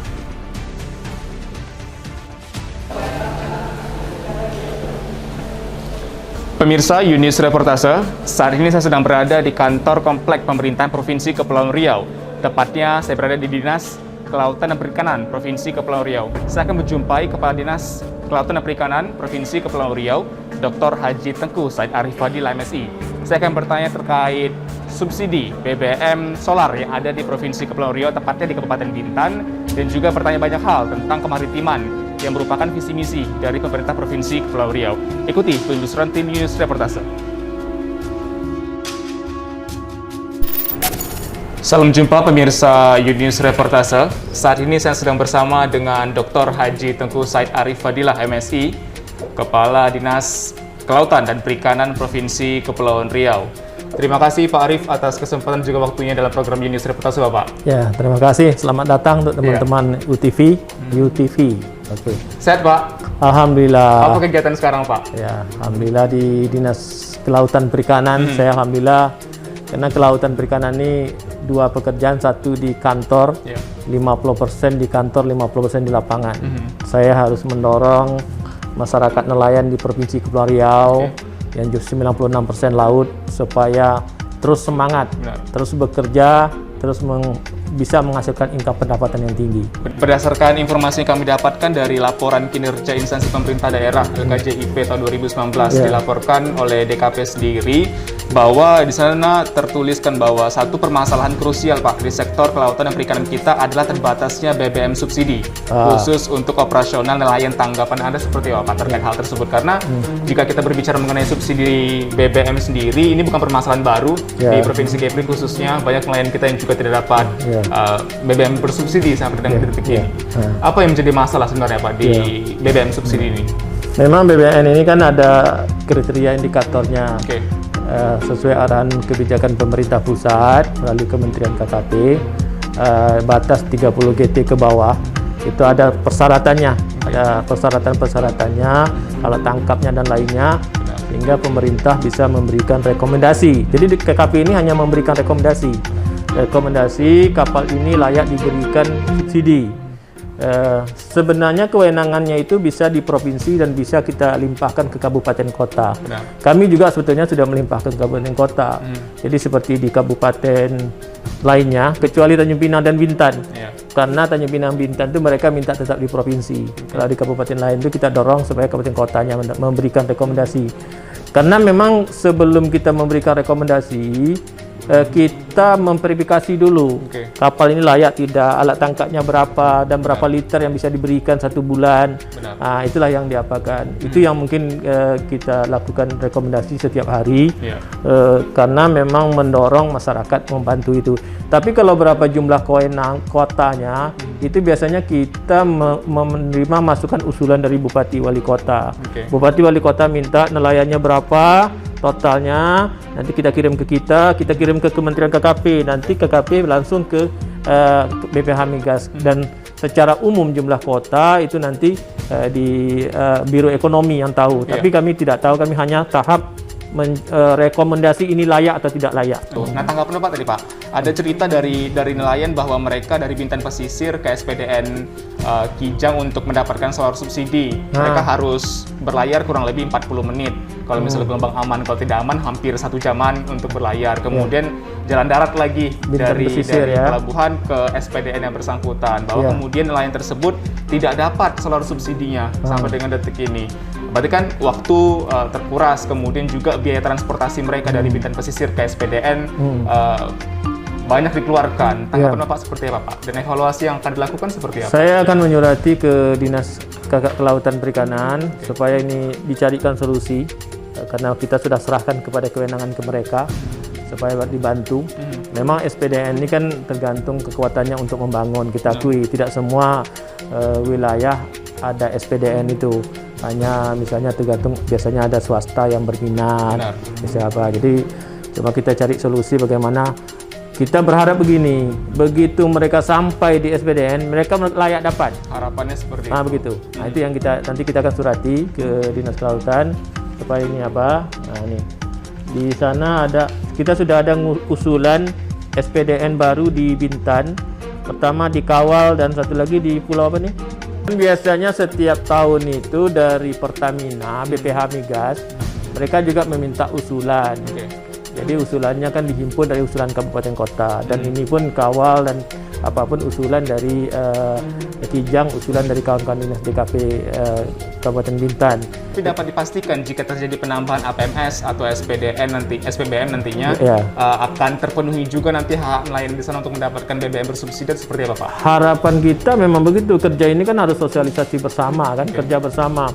Pemirsa Yunus Reportase, saat ini saya sedang berada di kantor komplek pemerintahan Provinsi Kepulauan Riau. Tepatnya saya berada di Dinas Kelautan dan Perikanan Provinsi Kepulauan Riau. Saya akan menjumpai Kepala Dinas Kelautan dan Perikanan Provinsi Kepulauan Riau, Dr. Haji Tengku Said Arif Fadil, MSI. Saya akan bertanya terkait subsidi BBM solar yang ada di Provinsi Kepulauan Riau, tepatnya di Kabupaten Bintan, dan juga bertanya banyak hal tentang kemaritiman yang merupakan visi misi dari pemerintah Provinsi Kepulauan Riau. Ikuti penelusuran tim Yunus Reportase. Salam jumpa pemirsa Yunus Reportase. Saat ini saya sedang bersama dengan Dr. Haji Tengku Said Arif Fadilah, MSI, Kepala Dinas Kelautan dan Perikanan Provinsi Kepulauan Riau. Terima kasih Pak Arif atas kesempatan juga waktunya dalam program Yunus Reportase, Bapak. Ya, terima kasih. Selamat datang untuk teman-teman UTV. Oke. Sehat, Pak? Alhamdulillah. Apa kegiatan sekarang, Pak? Ya, alhamdulillah di Dinas Kelautan Perikanan saya alhamdulillah, karena kelautan perikanan ini dua pekerjaan, satu di kantor, 50% di kantor, 50% di lapangan. Saya harus mendorong masyarakat nelayan di Provinsi Kepulauan Riau yang 96% laut supaya terus semangat, terus bekerja, terus bisa menghasilkan income pendapatan yang tinggi. Berdasarkan informasi yang kami dapatkan dari laporan kinerja instansi pemerintah daerah KJIP tahun 2019 dilaporkan oleh DKP sendiri bahwa di sana tertuliskan bahwa satu permasalahan krusial, Pak, di sektor kelautan dan perikanan kita adalah terbatasnya BBM subsidi khusus untuk operasional nelayan. Tanggapan Anda seperti apa, Pak, terkait hal tersebut? Karena jika kita berbicara mengenai subsidi BBM sendiri, ini bukan permasalahan baru di Provinsi Kepri khususnya, banyak nelayan kita yang juga tidak dapat BBM bersubsidi sampai dengan detik ini. Apa yang menjadi masalah sebenarnya, Pak, di BBM subsidi ini? Memang BBM ini kan ada kriteria indikatornya. Sesuai arahan kebijakan pemerintah pusat melalui Kementerian KKP, batas 30 GT ke bawah itu ada persyaratannya, ada persyaratan-persyaratannya, kalau tangkapnya dan lainnya, sehingga pemerintah bisa memberikan rekomendasi. Jadi di KKP ini hanya memberikan rekomendasi kapal ini layak diberikan subsidi. Sebenarnya kewenangannya itu bisa di provinsi dan bisa kita limpahkan ke kabupaten kota. Kami juga sebetulnya sudah melimpahkan ke kabupaten kota. Jadi seperti di kabupaten lainnya, kecuali Tanjung Pinang dan Bintan. Karena Tanjung Pinang Bintan itu mereka minta tetap di provinsi. Kalau di kabupaten lain itu kita dorong supaya kabupaten kotanya memberikan rekomendasi. Karena memang sebelum kita memberikan rekomendasi, kita memverifikasi dulu kapal ini layak tidak, alat tangkapnya berapa dan berapa liter yang bisa diberikan satu bulan. Itulah yang diapakan. Itu yang mungkin kita lakukan rekomendasi setiap hari, karena memang mendorong masyarakat membantu itu. Tapi kalau berapa jumlah kewenangan kotanya, itu biasanya kita menerima masukan usulan dari Bupati Wali Kota. Bupati Wali Kota minta nelayannya berapa totalnya, nanti kita kirim ke kita kirim ke Kementerian KKP, nanti KKP langsung ke BPH Migas, dan secara umum jumlah kota itu nanti di Biro Ekonomi yang tahu. Tapi kami tidak tahu, kami hanya tahap rekomendasi ini layak atau tidak layak. Nah, tanggapan Pak tadi, Pak, ada cerita dari nelayan bahwa mereka dari Bintan Pesisir ke SPDN Kijang untuk mendapatkan solar subsidi. Mereka harus berlayar kurang lebih 40 menit. Kalau misalnya gelombang aman, kalau tidak aman hampir 1 jaman untuk berlayar. Kemudian jalan darat lagi dari pelabuhan ke SPDN yang bersangkutan. Bahwa kemudian nelayan tersebut tidak dapat solar subsidinya sampai dengan detik ini. Berarti kan waktu terkuras, kemudian juga biaya transportasi mereka dari Bintan Pesisir ke SPDN banyak dikeluarkan. Tanggapan Bapak seperti apa, Pak? Dan evaluasi yang akan dilakukan seperti apa? Saya akan menyurati ke Dinas Kelautan Perikanan supaya ini dicarikan solusi, karena kita sudah serahkan kepada kewenangan ke mereka supaya dibantu. Memang SPDN ini kan tergantung kekuatannya untuk membangun. Kita akui tidak semua wilayah ada SPDN itu. Hanya misalnya tergantung, biasanya ada swasta yang berminat, siapa. Jadi cuma kita cari solusi bagaimana. Kita berharap begini, begitu mereka sampai di SPDN, mereka layak dapat. Harapannya seperti itu. Begitu. Nah, itu yang nanti kita akan surati ke Dinas Kelautan supaya ini apa? Nah, ini di sana kita sudah ada usulan SPDN baru di Bintan. Pertama di Kawal dan satu lagi di Pulau apa nih? Biasanya setiap tahun itu dari Pertamina, BPH Migas, mereka juga meminta usulan. Jadi usulannya kan dihimpun dari usulan kabupaten kota, dan ini pun Kawal dan apapun usulan dari Kijang, usulan dari kawan-kawan dinas DKP Kabupaten Bintan. Tapi dapat dipastikan jika terjadi penambahan APMS atau SPBM nantinya akan terpenuhi juga nanti hak nelayan di sana untuk mendapatkan BBM bersubsidi seperti apa, Pak? Harapan kita memang begitu. Kerja ini kan harus sosialisasi bersama kan, kerja bersama.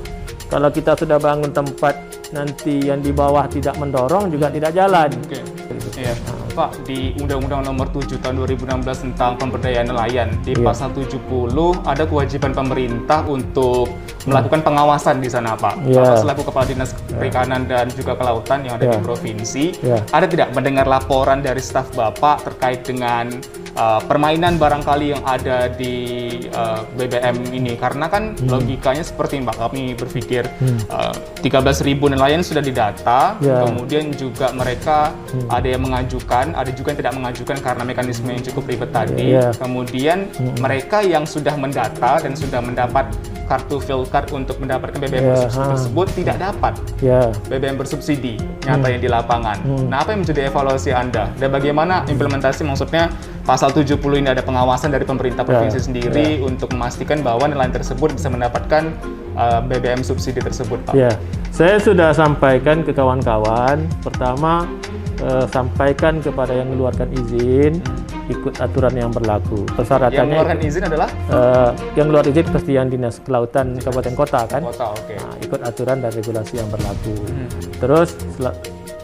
Kalau kita sudah bangun tempat, nanti yang di bawah tidak mendorong juga tidak jalan. Iya. Pak, di Undang-Undang Nomor 7 Tahun 2016 tentang Pemberdayaan Nelayan, di Pasal 70 ada kewajiban pemerintah untuk melakukan pengawasan di sana, Pak. Bapak selaku Kepala Dinas Perikanan dan juga Kelautan yang ada di provinsi, ada tidak mendengar laporan dari staf Bapak terkait dengan permainan barangkali yang ada di BBM ini? Karena kan logikanya seperti Mbak, kami berpikir 13.000 nelayan sudah didata, kemudian juga mereka ada yang mengajukan, ada juga yang tidak mengajukan karena mekanisme yang cukup ribet tadi. Kemudian mereka yang sudah mendata dan sudah mendapat kartu fill card untuk mendapatkan BBM bersubsidi tersebut tidak dapat BBM bersubsidi nyatanya di lapangan. Nah, apa yang menjadi evaluasi Anda? Dan bagaimana implementasi, maksudnya Pasal 70 ini ada pengawasan dari pemerintah provinsi sendiri untuk memastikan bahwa nelayan tersebut bisa mendapatkan BBM subsidi tersebut, Pak? Saya sudah sampaikan ke kawan-kawan. Pertama, sampaikan kepada yang mengeluarkan izin, ikut aturan yang berlaku. Persyaratannya yang mengeluarkan izin adalah? Yang keluar izin pasti yang Dinas Kelautan Kabupaten Kota kan? Kota, Nah, ikut aturan dan regulasi yang berlaku. Terus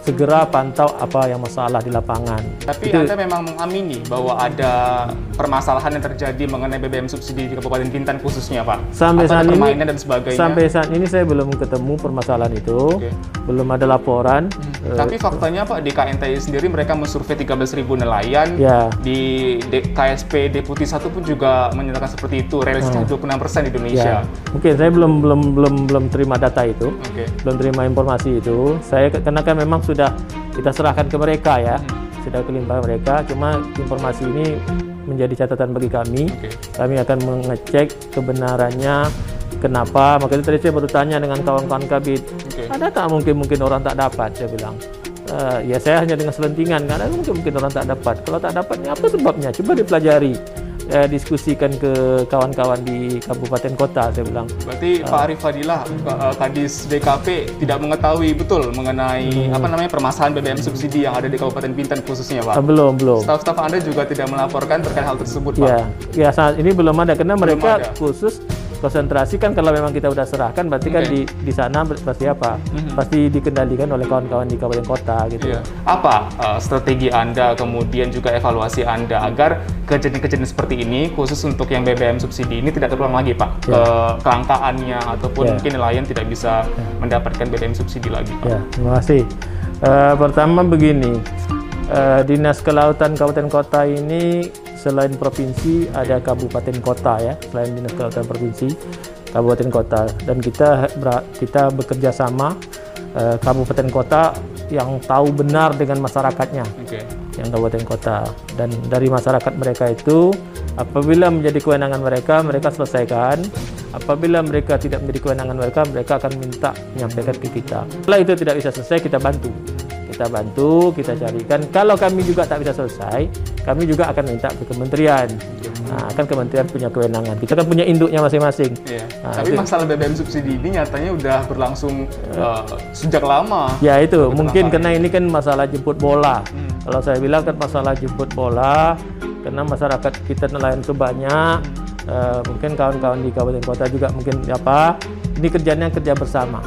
segera pantau apa yang masalah di lapangan. Tapi Anda memang mengamini bahwa ada permasalahan yang terjadi mengenai BBM subsidi di Kabupaten Bintan khususnya, Pak? Sampai saat ini, dan sebagainya? Sampai saat ini saya belum ketemu permasalahan itu, belum ada laporan. Tapi faktanya, Pak, di KNTI sendiri mereka mensurvei 13.000 nelayan, di KSP Deputi 1 pun juga menyatakan seperti itu, realistis 26% di Indonesia. Mungkin saya belum terima data itu, belum terima informasi itu. Saya karena kan memang sudah kita serahkan ke mereka sudah kelimpahan mereka. Cuma informasi ini menjadi catatan bagi kami. Kami akan mengecek kebenarannya, kenapa. Makanya tadi saya baru tanya dengan kawan-kawan Kabit, ada tak mungkin orang tak dapat? Saya bilang, ya saya hanya dengan selentingan, karena mungkin orang tak dapat. Kalau tak dapat, apa sebabnya? Coba dipelajari. Diskusikan ke kawan-kawan di kabupaten kota, saya bilang. Berarti Pak Arif Fadilah, Kadis DKP tidak mengetahui betul mengenai permasalahan BBM subsidi yang ada di Kabupaten Bintan khususnya, Pak? Belum. Staf-staf Anda juga tidak melaporkan terkait hal tersebut, Pak? Ya saat ini belum ada, karena mereka khusus konsentrasi kan. Kalau memang kita udah serahkan, berarti kan di sana pasti apa? Pasti dikendalikan oleh kawan-kawan di kabupaten kota gitu. Apa strategi Anda, kemudian juga evaluasi Anda agar kejadian-kejadian seperti ini, khusus untuk yang BBM subsidi ini tidak terulang lagi, Pak? Kelangkaannya ataupun mungkin nelayan tidak bisa mendapatkan BBM subsidi lagi, Pak? Terima kasih. Pertama begini, Dinas Kelautan Kabupaten Kota ini selain provinsi ada kabupaten kota selain Dinas Kelautan provinsi, kabupaten kota, dan kita bekerja sama kabupaten kota yang tahu benar dengan masyarakatnya. yang kabupaten kota, dan dari masyarakat mereka itu apabila menjadi kewenangan mereka, mereka selesaikan. Apabila mereka tidak menjadi kewenangan mereka, mereka akan minta menyampaikan ke kita. Kalau itu tidak bisa selesai, kita bantu, kita carikan. Kalau kami juga tak bisa selesai, kami juga akan minta ke kementerian. Nah, kan kementerian punya kewenangan, kita kan punya induknya masing-masing. Nah, tapi masalah BBM subsidi ini nyatanya udah berlangsung sejak lama. Ya itu, mungkin karena ini kan masalah jemput bola. Kalau saya bilang kan masalah jemput bola, karena masyarakat kita nelayan itu banyak. Mungkin kawan-kawan di kabupaten kota juga mungkin ini kerjanya kerja bersama.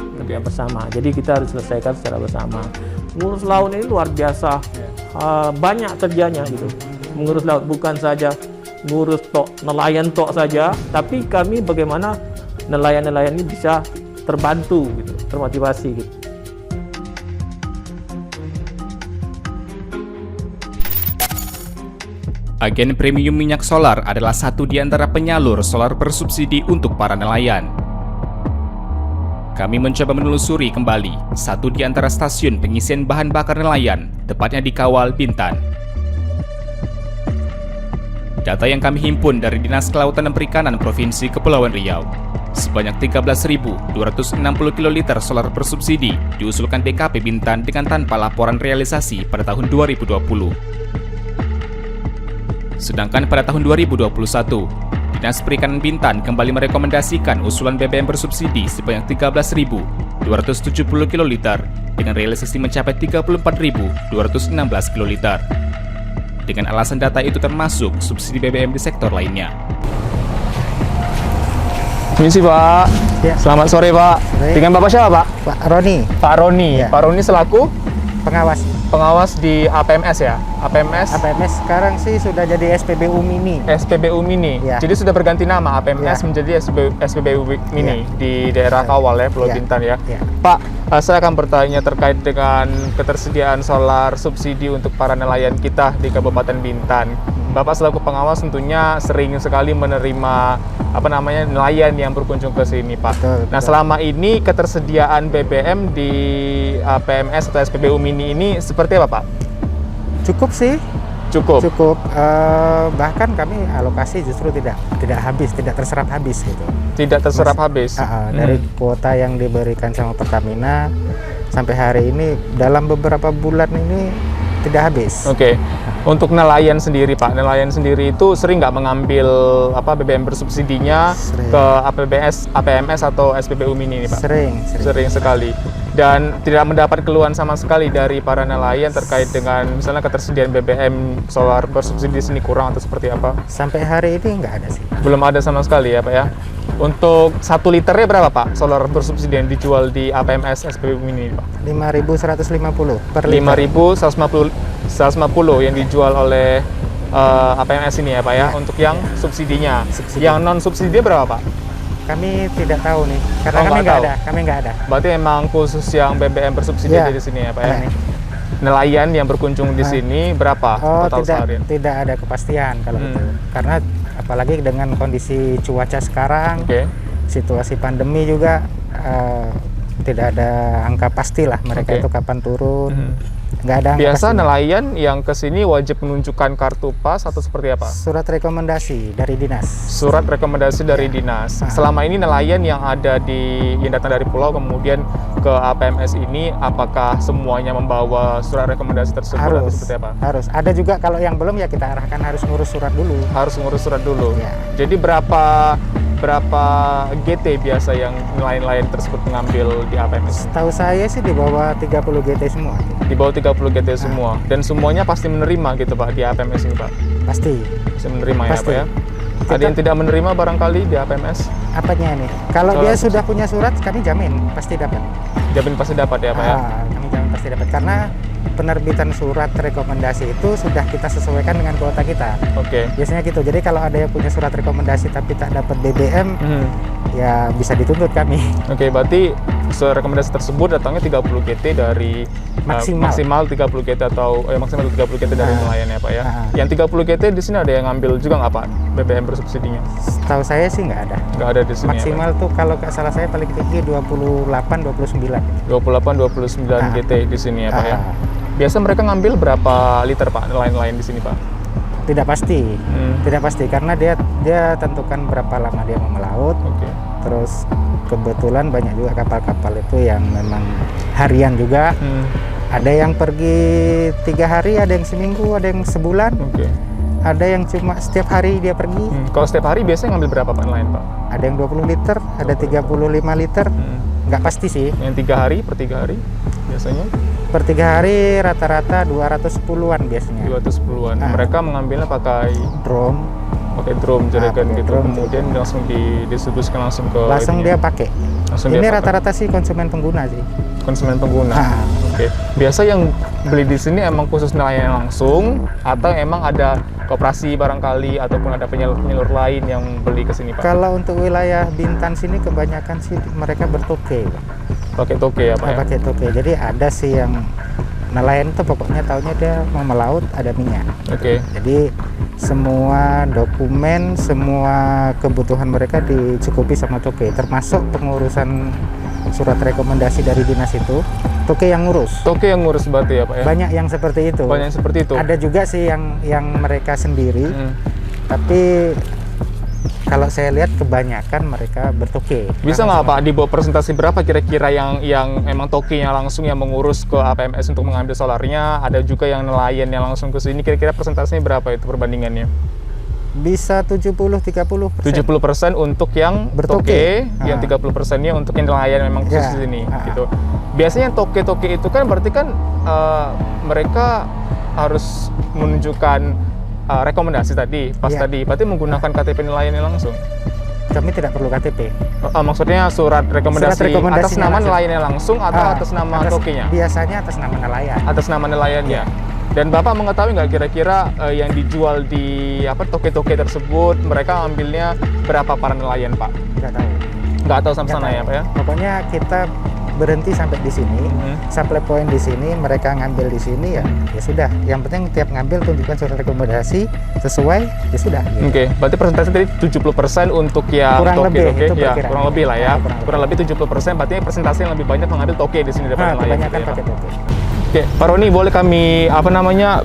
Jadi kita harus selesaikan secara bersama. Mengurus laut ini luar biasa, banyak kerjanya gitu. Mengurus laut bukan saja ngurus nelayan saja, tapi kami bagaimana nelayan-nelayan ini bisa terbantu gitu, termotivasi gitu. Agen Premium Minyak Solar adalah satu di antara penyalur solar bersubsidi untuk para nelayan. Kami mencoba menelusuri kembali satu di antara stasiun pengisian bahan bakar nelayan, tepatnya di Kawal, Bintan. Data yang kami himpun dari Dinas Kelautan dan Perikanan Provinsi Kepulauan Riau, sebanyak 13.260 kiloliter solar bersubsidi diusulkan DKP Bintan dengan tanpa laporan realisasi pada tahun 2020. Sedangkan pada tahun 2021, Dinas Perikanan Bintan kembali merekomendasikan usulan BBM bersubsidi sebanyak 13.270 kiloliter dengan realisasi mencapai 34.216 kiloliter. Dengan alasan data itu termasuk subsidi BBM di sektor lainnya. Misi Pak. Ya. Selamat sore Pak. Sore. Dengan Bapak siapa Pak? Pak Roni, Pak Roni. Ya. Pak Roni selaku pengawas di APMS ya? APMS sekarang sih sudah jadi SPBU Mini. SPBU Mini. Ya. Jadi sudah berganti nama APMS Ya. menjadi SPBU Mini Ya. di daerah Kawal ya, Pulau Ya. Bintan ya. Ya. Pak, saya akan bertanya terkait dengan ketersediaan solar subsidi untuk para nelayan kita di Kabupaten Bintan. Bapak selaku pengawas tentunya sering sekali menerima nelayan yang berkunjung ke sini, Pak. Betul. Nah, selama ini ketersediaan BBM di APMS atau SPBU Mini ini seperti apa, Pak? Cukup sih. Cukup. Bahkan kami alokasi justru tidak terserap habis gitu. Tidak terserap habis. Dari kuota yang diberikan sama Pertamina sampai hari ini dalam beberapa bulan ini tidak habis. Oke. Untuk nelayan sendiri, Pak, nelayan sendiri itu sering nggak mengambil BBM bersubsidinya ke APMS atau SPBU Mini ini, Pak? Sering sekali. Dan tidak mendapat keluhan sama sekali dari para nelayan terkait dengan misalnya ketersediaan BBM solar bersubsidi di sini kurang atau seperti apa? Sampai hari ini nggak ada sih. Belum ada sama sekali ya, Pak ya? Untuk 1 liternya berapa, Pak, solar bersubsidi yang dijual di APMS SPBU Mini, Pak? 5.150 per liter. 5.150 yang dijual oleh APMS ini ya, Pak ya, untuk yang subsidinya. Yang non subsidi berapa, Pak? Kami tidak tahu nih, karena kami nggak ada. Berarti emang khusus yang BBM bersubsidi di sini ya, Pak ya? Nelayan yang berkunjung di sini berapa total seharian? Tidak ada kepastian kalau itu, karena apalagi dengan kondisi cuaca sekarang, situasi pandemi juga tidak ada angka pasti lah mereka itu kapan turun. Nggak ada angka biasa pasti. Nelayan yang ke sini wajib menunjukkan kartu pas atau seperti apa? Surat rekomendasi dari dinas. Surat rekomendasi dari dinas. Selama ini nelayan yang datang dari pulau kemudian ke APMS ini, apakah semuanya membawa surat rekomendasi tersebut atau seperti apa? Harus. Ada juga kalau yang belum ya kita arahkan harus ngurus surat dulu. Harus ngurus surat dulu. Ya. Jadi berapa GT biasa yang nelayan-nelayan tersebut mengambil di APMS? Tahu saya sih di bawah 30 GT semua. Di bawah 30 GT semua. Dan semuanya pasti menerima gitu, Pak, di APMS ini, Pak? Pasti. Pasti menerima pasti. Ya, Pak ya? Ada yang tidak menerima barangkali di APMS? Apanya nih? Kalau dia sudah punya surat, kami jamin pasti dapat. Jamin pasti dapat ya, Pak ya? Kami jamin pasti dapat, karena penerbitan surat rekomendasi itu sudah kita sesuaikan dengan kuota kita. Biasanya gitu. Jadi kalau ada yang punya surat rekomendasi tapi tak dapat BBM, ya bisa dituntut kami. Berarti surat rekomendasi tersebut datangnya 30 GT dari maksimal 30 GT atau maksimal 30 GT dari nelayan ya, Pak ya. Yang 30 GT di sini ada yang ngambil juga nggak, Pak, BBM bersubsidinya? Tahu saya sih nggak ada. Nggak ada di sini. Maksimal ya, tuh kalau nggak salah saya paling tinggi 28-29. 28-29 GT di sini ya, Pak ya. Biasa mereka ngambil berapa liter Pak nelayan-nelayan di sini Pak? Tidak pasti, tidak pasti karena dia tentukan berapa lama dia mau melaut. Terus kebetulan banyak juga kapal-kapal itu yang memang harian juga. Ada yang pergi 3 hari, ada yang seminggu, ada yang sebulan. Ada yang cuma setiap hari dia pergi. Kalau setiap hari biasanya ngambil berapa Pak nelayan Pak? Ada yang 20 liter, ada 35 liter. Nggak pasti sih. Yang 3 hari per 3 hari biasanya? Per 3 hari rata-rata 210-an biasanya. 210-an. Mereka mengambilnya pakai drum. Pakai drum jerigen gitu. Kemudian langsung didistribusikan langsung ke langsung dia pakai. Ini rata-rata sih konsumen pengguna sih. Konsumen pengguna. Biasa yang beli di sini emang khusus nelayan langsung atau emang ada koperasi barangkali ataupun ada penyalur lain yang beli ke sini Pak? Kalau untuk wilayah Bintan sini kebanyakan sih mereka bertoke. Pakai toke ya Pak? Pakai toke. Jadi ada sih yang nelayan itu pokoknya tahunya dia mau melaut ada minyak. Jadi semua dokumen, semua kebutuhan mereka dicukupi sama toke, termasuk pengurusan surat rekomendasi dari dinas itu, toke yang ngurus. Toke yang ngurus berarti ya Pak ya? Banyak yang seperti itu. Banyak yang seperti itu. Ada juga sih yang mereka sendiri, tapi kalau saya lihat kebanyakan mereka bertoke. Bisa nggak Pak dibawa presentasi berapa kira-kira yang emang tokenya langsung yang mengurus ke APMS untuk mengambil solarnya? Ada juga yang nelayan yang langsung ke sini. Kira-kira presentasinya berapa itu perbandingannya? Bisa 70-30%. 70% untuk yang bertoke, yang 30%-nya untuk yang nelayan memang khusus di sini. Gitu. Biasanya toke-toke itu kan berarti kan mereka harus menunjukkan rekomendasi tadi, tadi, berarti menggunakan KTP nelayannya langsung? Kami tidak perlu KTP. Maksudnya surat rekomendasi atas nama nelayannya langsung atau atas nama tokenya? Biasanya atas nama nelayan. Atas nama nelayannya. Dan Bapak mengetahui nggak kira-kira yang dijual di toke-toke tersebut, mereka ambilnya berapa para nelayan Pak? Nggak tahu. Nggak tahu sampai sana ya Pak ya? Pokoknya kita berhenti sampai di sini, supply point di sini, mereka ngambil di sini ya sudah. Yang penting tiap ngambil tunjukkan surat rekomendasi sesuai, ya sudah. Gitu. Berarti persentase tadi 70% untuk yang toke, ya kurang lebih lah ya. Kurang lebih 70%, berarti persentase yang lebih banyak mengambil toke di sini daripada nelayan. Kebanyakan pakai toke. Oke, Pak Roni, boleh kami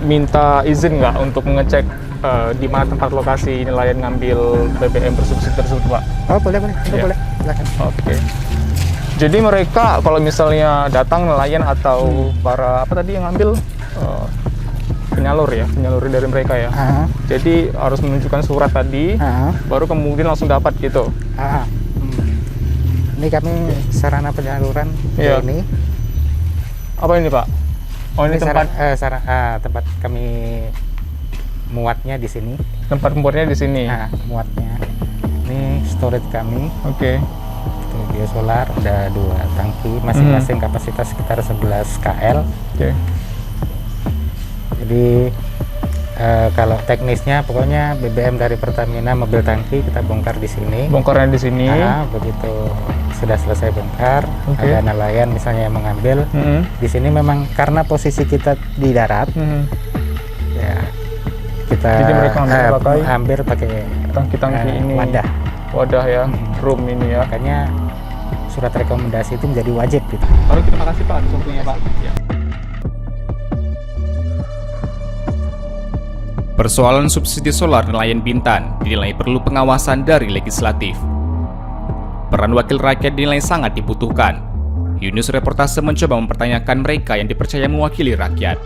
minta izin nggak untuk mengecek di mana tempat lokasi nelayan ngambil BBM bersubsidi tersebut, Pak? Oh, boleh. Boleh. Silakan. Oke. Jadi mereka kalau misalnya datang nelayan atau para yang ngambil penyalur dari mereka ya. Jadi harus menunjukkan surat tadi, baru kemudian langsung dapat gitu. Ini kami sarana penyaluran ini. Apa ini Pak? Oh ini tempat tempat kami muatnya di sini. Tempat muatnya di sini. Muatnya. Ini storage kami. Biosolar ada 2 tangki, masing-masing kapasitas sekitar 11 KL. Jadi kalau teknisnya pokoknya BBM dari Pertamina mobil tangki kita bongkar di sini. Bongkarnya di sini. Begitu sudah selesai bongkar, ada nelayan misalnya yang mengambil. Di sini memang karena posisi kita di darat, ya kita ambil pakai tangki-tangki ini. Wadah ya, room ini ya. Makanya surat rekomendasi itu menjadi wajib gitu. Terima kasih Pak atas waktunya Pak. Persoalan subsidi solar nelayan Bintan dinilai perlu pengawasan dari legislatif. Peran wakil rakyat dinilai sangat dibutuhkan. Yunus Reportase mencoba mempertanyakan mereka yang dipercaya mewakili rakyat.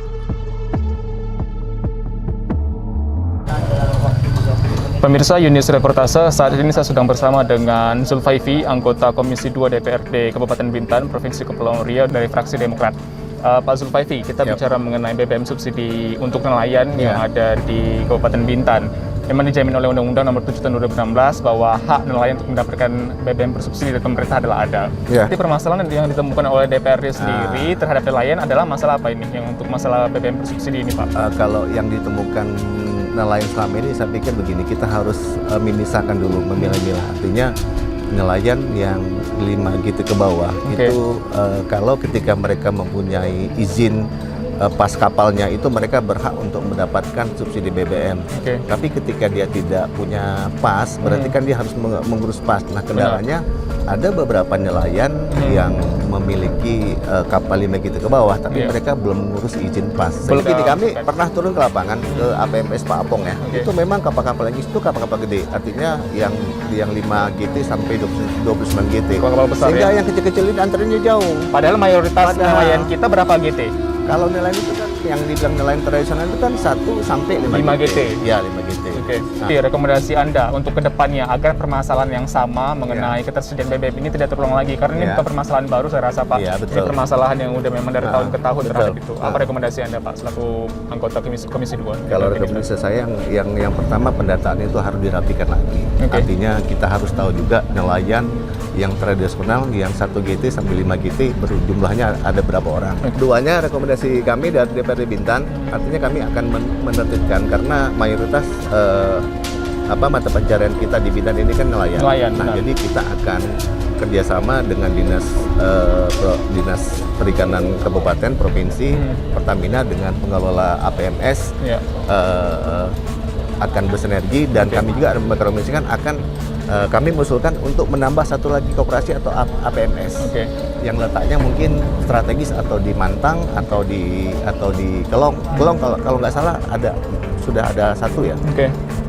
Pemirsa Yunus Reportase, saat ini saya sedang bersama dengan Zulfaifi, anggota Komisi 2 DPRD Kabupaten Bintan, Provinsi Kepulauan Riau dari fraksi Demokrat. Pak Zulfaifi, kita bicara mengenai BBM subsidi untuk nelayan yang ada di Kabupaten Bintan. Memang dijamin oleh Undang-Undang Nomor 7 Tahun 2016 bahwa hak nelayan untuk mendapatkan BBM bersubsidi dari pemerintah adalah ada. Jadi permasalahan yang ditemukan oleh DPRD sendiri terhadap nelayan adalah masalah apa ini? Yang untuk masalah BBM bersubsidi ini Pak? Kalau yang ditemukan nelayan selama ini saya pikir begini, kita harus memisahkan dulu, memilah-milah. Artinya nelayan yang 5 gitu ke bawah itu kalau ketika mereka mempunyai izin pas kapalnya itu mereka berhak untuk mendapatkan subsidi BBM. Tapi ketika dia tidak punya pas, berarti kan dia harus mengurus pas. Nah kendalanya ada beberapa nelayan yang memiliki kapal 5 GT ke bawah, tapi mereka belum ngurus izin pas. Jadi kami pernah turun ke lapangan ke APMS Pak Apong ya. Itu memang kapal-kapal yang itu kapal-kapal gede, artinya yang 5 GT sampai 29 GT. Kapal besar, sehingga ya? yang kecil-kecil ini antaranya jauh. Padahal mayoritas nelayan kita berapa GT? Kalau nelayan itu kan yang dibilang nelayan tradisional itu kan 1 sampai 5 GT. Ya, 5 GT. Oke. Jadi rekomendasi Anda untuk kedepannya agar permasalahan yang sama mengenai ketersediaan BBM ini tidak terulang lagi, karena ini bukan permasalahan baru saya rasa Pak. Ini permasalahan yang udah memang dari tahun ke tahun terhadap itu. Apa rekomendasi Anda Pak selaku anggota Komisi 2? Kalau rekomendasi saya yang pertama, pendataan itu harus dirapikan lagi. Artinya kita harus tahu juga nelayan yang tradisional yang 1 GT sampai 5 GT jumlahnya ada berapa orang. Keduanya, rekomendasi kami dari DPRD Bintan, artinya kami akan menertibkan karena mayoritas mata pencarian kita di Bintan ini kan nelayan. Nah, jadi kita akan kerjasama dengan dinas perikanan kabupaten, provinsi, Pertamina dengan pengelola APMS akan bersinergi, dan kami juga merekomendasikan kami mengusulkan untuk menambah satu lagi koperasi atau APMS yang letaknya mungkin strategis atau di Mantang atau di Kelong. Kalau nggak salah sudah ada satu ya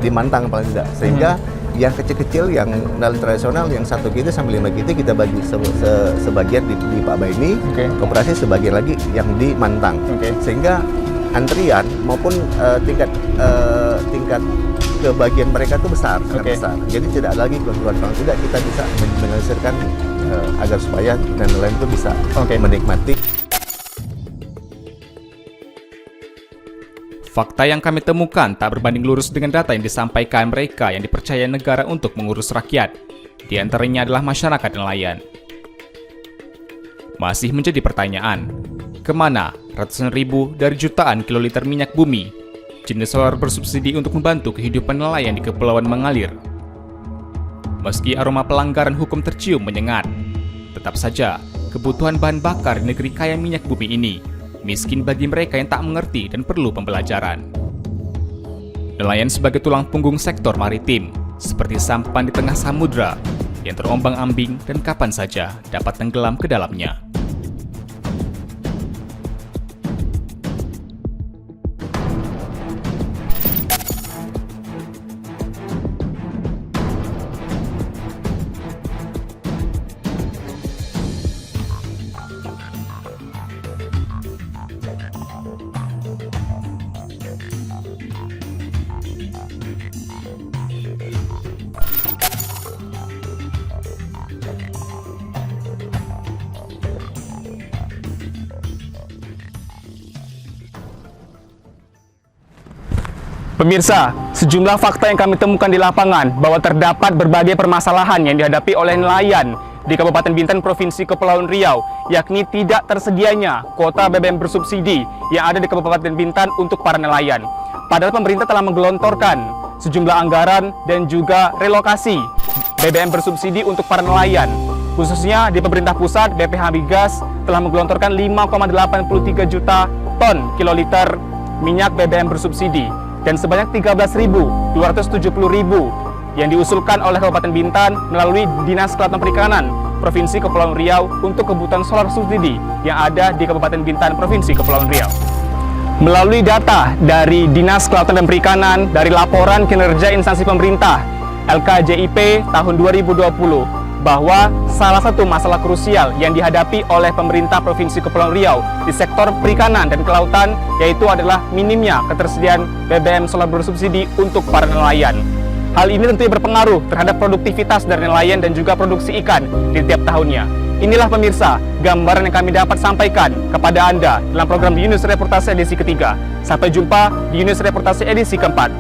di Mantang paling tidak, sehingga yang kecil-kecil yang nelayan tradisional yang 1 GT sampai 5 GT kita bagi sebagian di Pak Baini, koperasi sebagian lagi yang di Mantang, sehingga antrian maupun tingkat kebagian mereka itu besar, sangat besar. Jadi tidak lagi keluar, kalau tidak kita bisa menyelesaikan agar supaya nelayan itu bisa menikmati. Fakta yang kami temukan tak berbanding lurus dengan data yang disampaikan mereka yang dipercaya negara untuk mengurus rakyat. Di antaranya adalah masyarakat nelayan. Masih menjadi pertanyaan, kemana ratusan ribu dari jutaan kiloliter minyak bumi jenis solar bersubsidi untuk membantu kehidupan nelayan di kepulauan mengalir? Meski aroma pelanggaran hukum tercium menyengat, tetap saja kebutuhan bahan bakar di negeri kaya minyak bumi ini miskin bagi mereka yang tak mengerti dan perlu pembelajaran. Nelayan sebagai tulang punggung sektor maritim, seperti sampan di tengah samudra yang terombang-ambing dan kapan saja dapat tenggelam ke dalamnya. Pemirsa, sejumlah fakta yang kami temukan di lapangan bahwa terdapat berbagai permasalahan yang dihadapi oleh nelayan di Kabupaten Bintan, Provinsi Kepulauan Riau, yakni tidak tersedianya kuota BBM bersubsidi yang ada di Kabupaten Bintan untuk para nelayan. Padahal pemerintah telah menggelontorkan sejumlah anggaran dan juga relokasi BBM bersubsidi untuk para nelayan. Khususnya di pemerintah pusat, BPH Migas telah menggelontorkan 5,83 juta ton kiloliter minyak BBM bersubsidi, dan sebanyak 13.270.000 yang diusulkan oleh Kabupaten Bintan melalui Dinas Kelautan Perikanan Provinsi Kepulauan Riau untuk kebutuhan solar subsidi yang ada di Kabupaten Bintan, Provinsi Kepulauan Riau. Melalui data dari Dinas Kelautan dan Perikanan dari laporan kinerja instansi pemerintah LKJIP tahun 2020, bahwa salah satu masalah krusial yang dihadapi oleh pemerintah Provinsi Kepulauan Riau di sektor perikanan dan kelautan yaitu adalah minimnya ketersediaan BBM solar bersubsidi untuk para nelayan. Hal ini tentunya berpengaruh terhadap produktivitas dari nelayan dan juga produksi ikan di tiap tahunnya. Inilah pemirsa, gambaran yang kami dapat sampaikan kepada Anda dalam program News Reportase edisi ketiga. Sampai jumpa di News Reportase edisi keempat.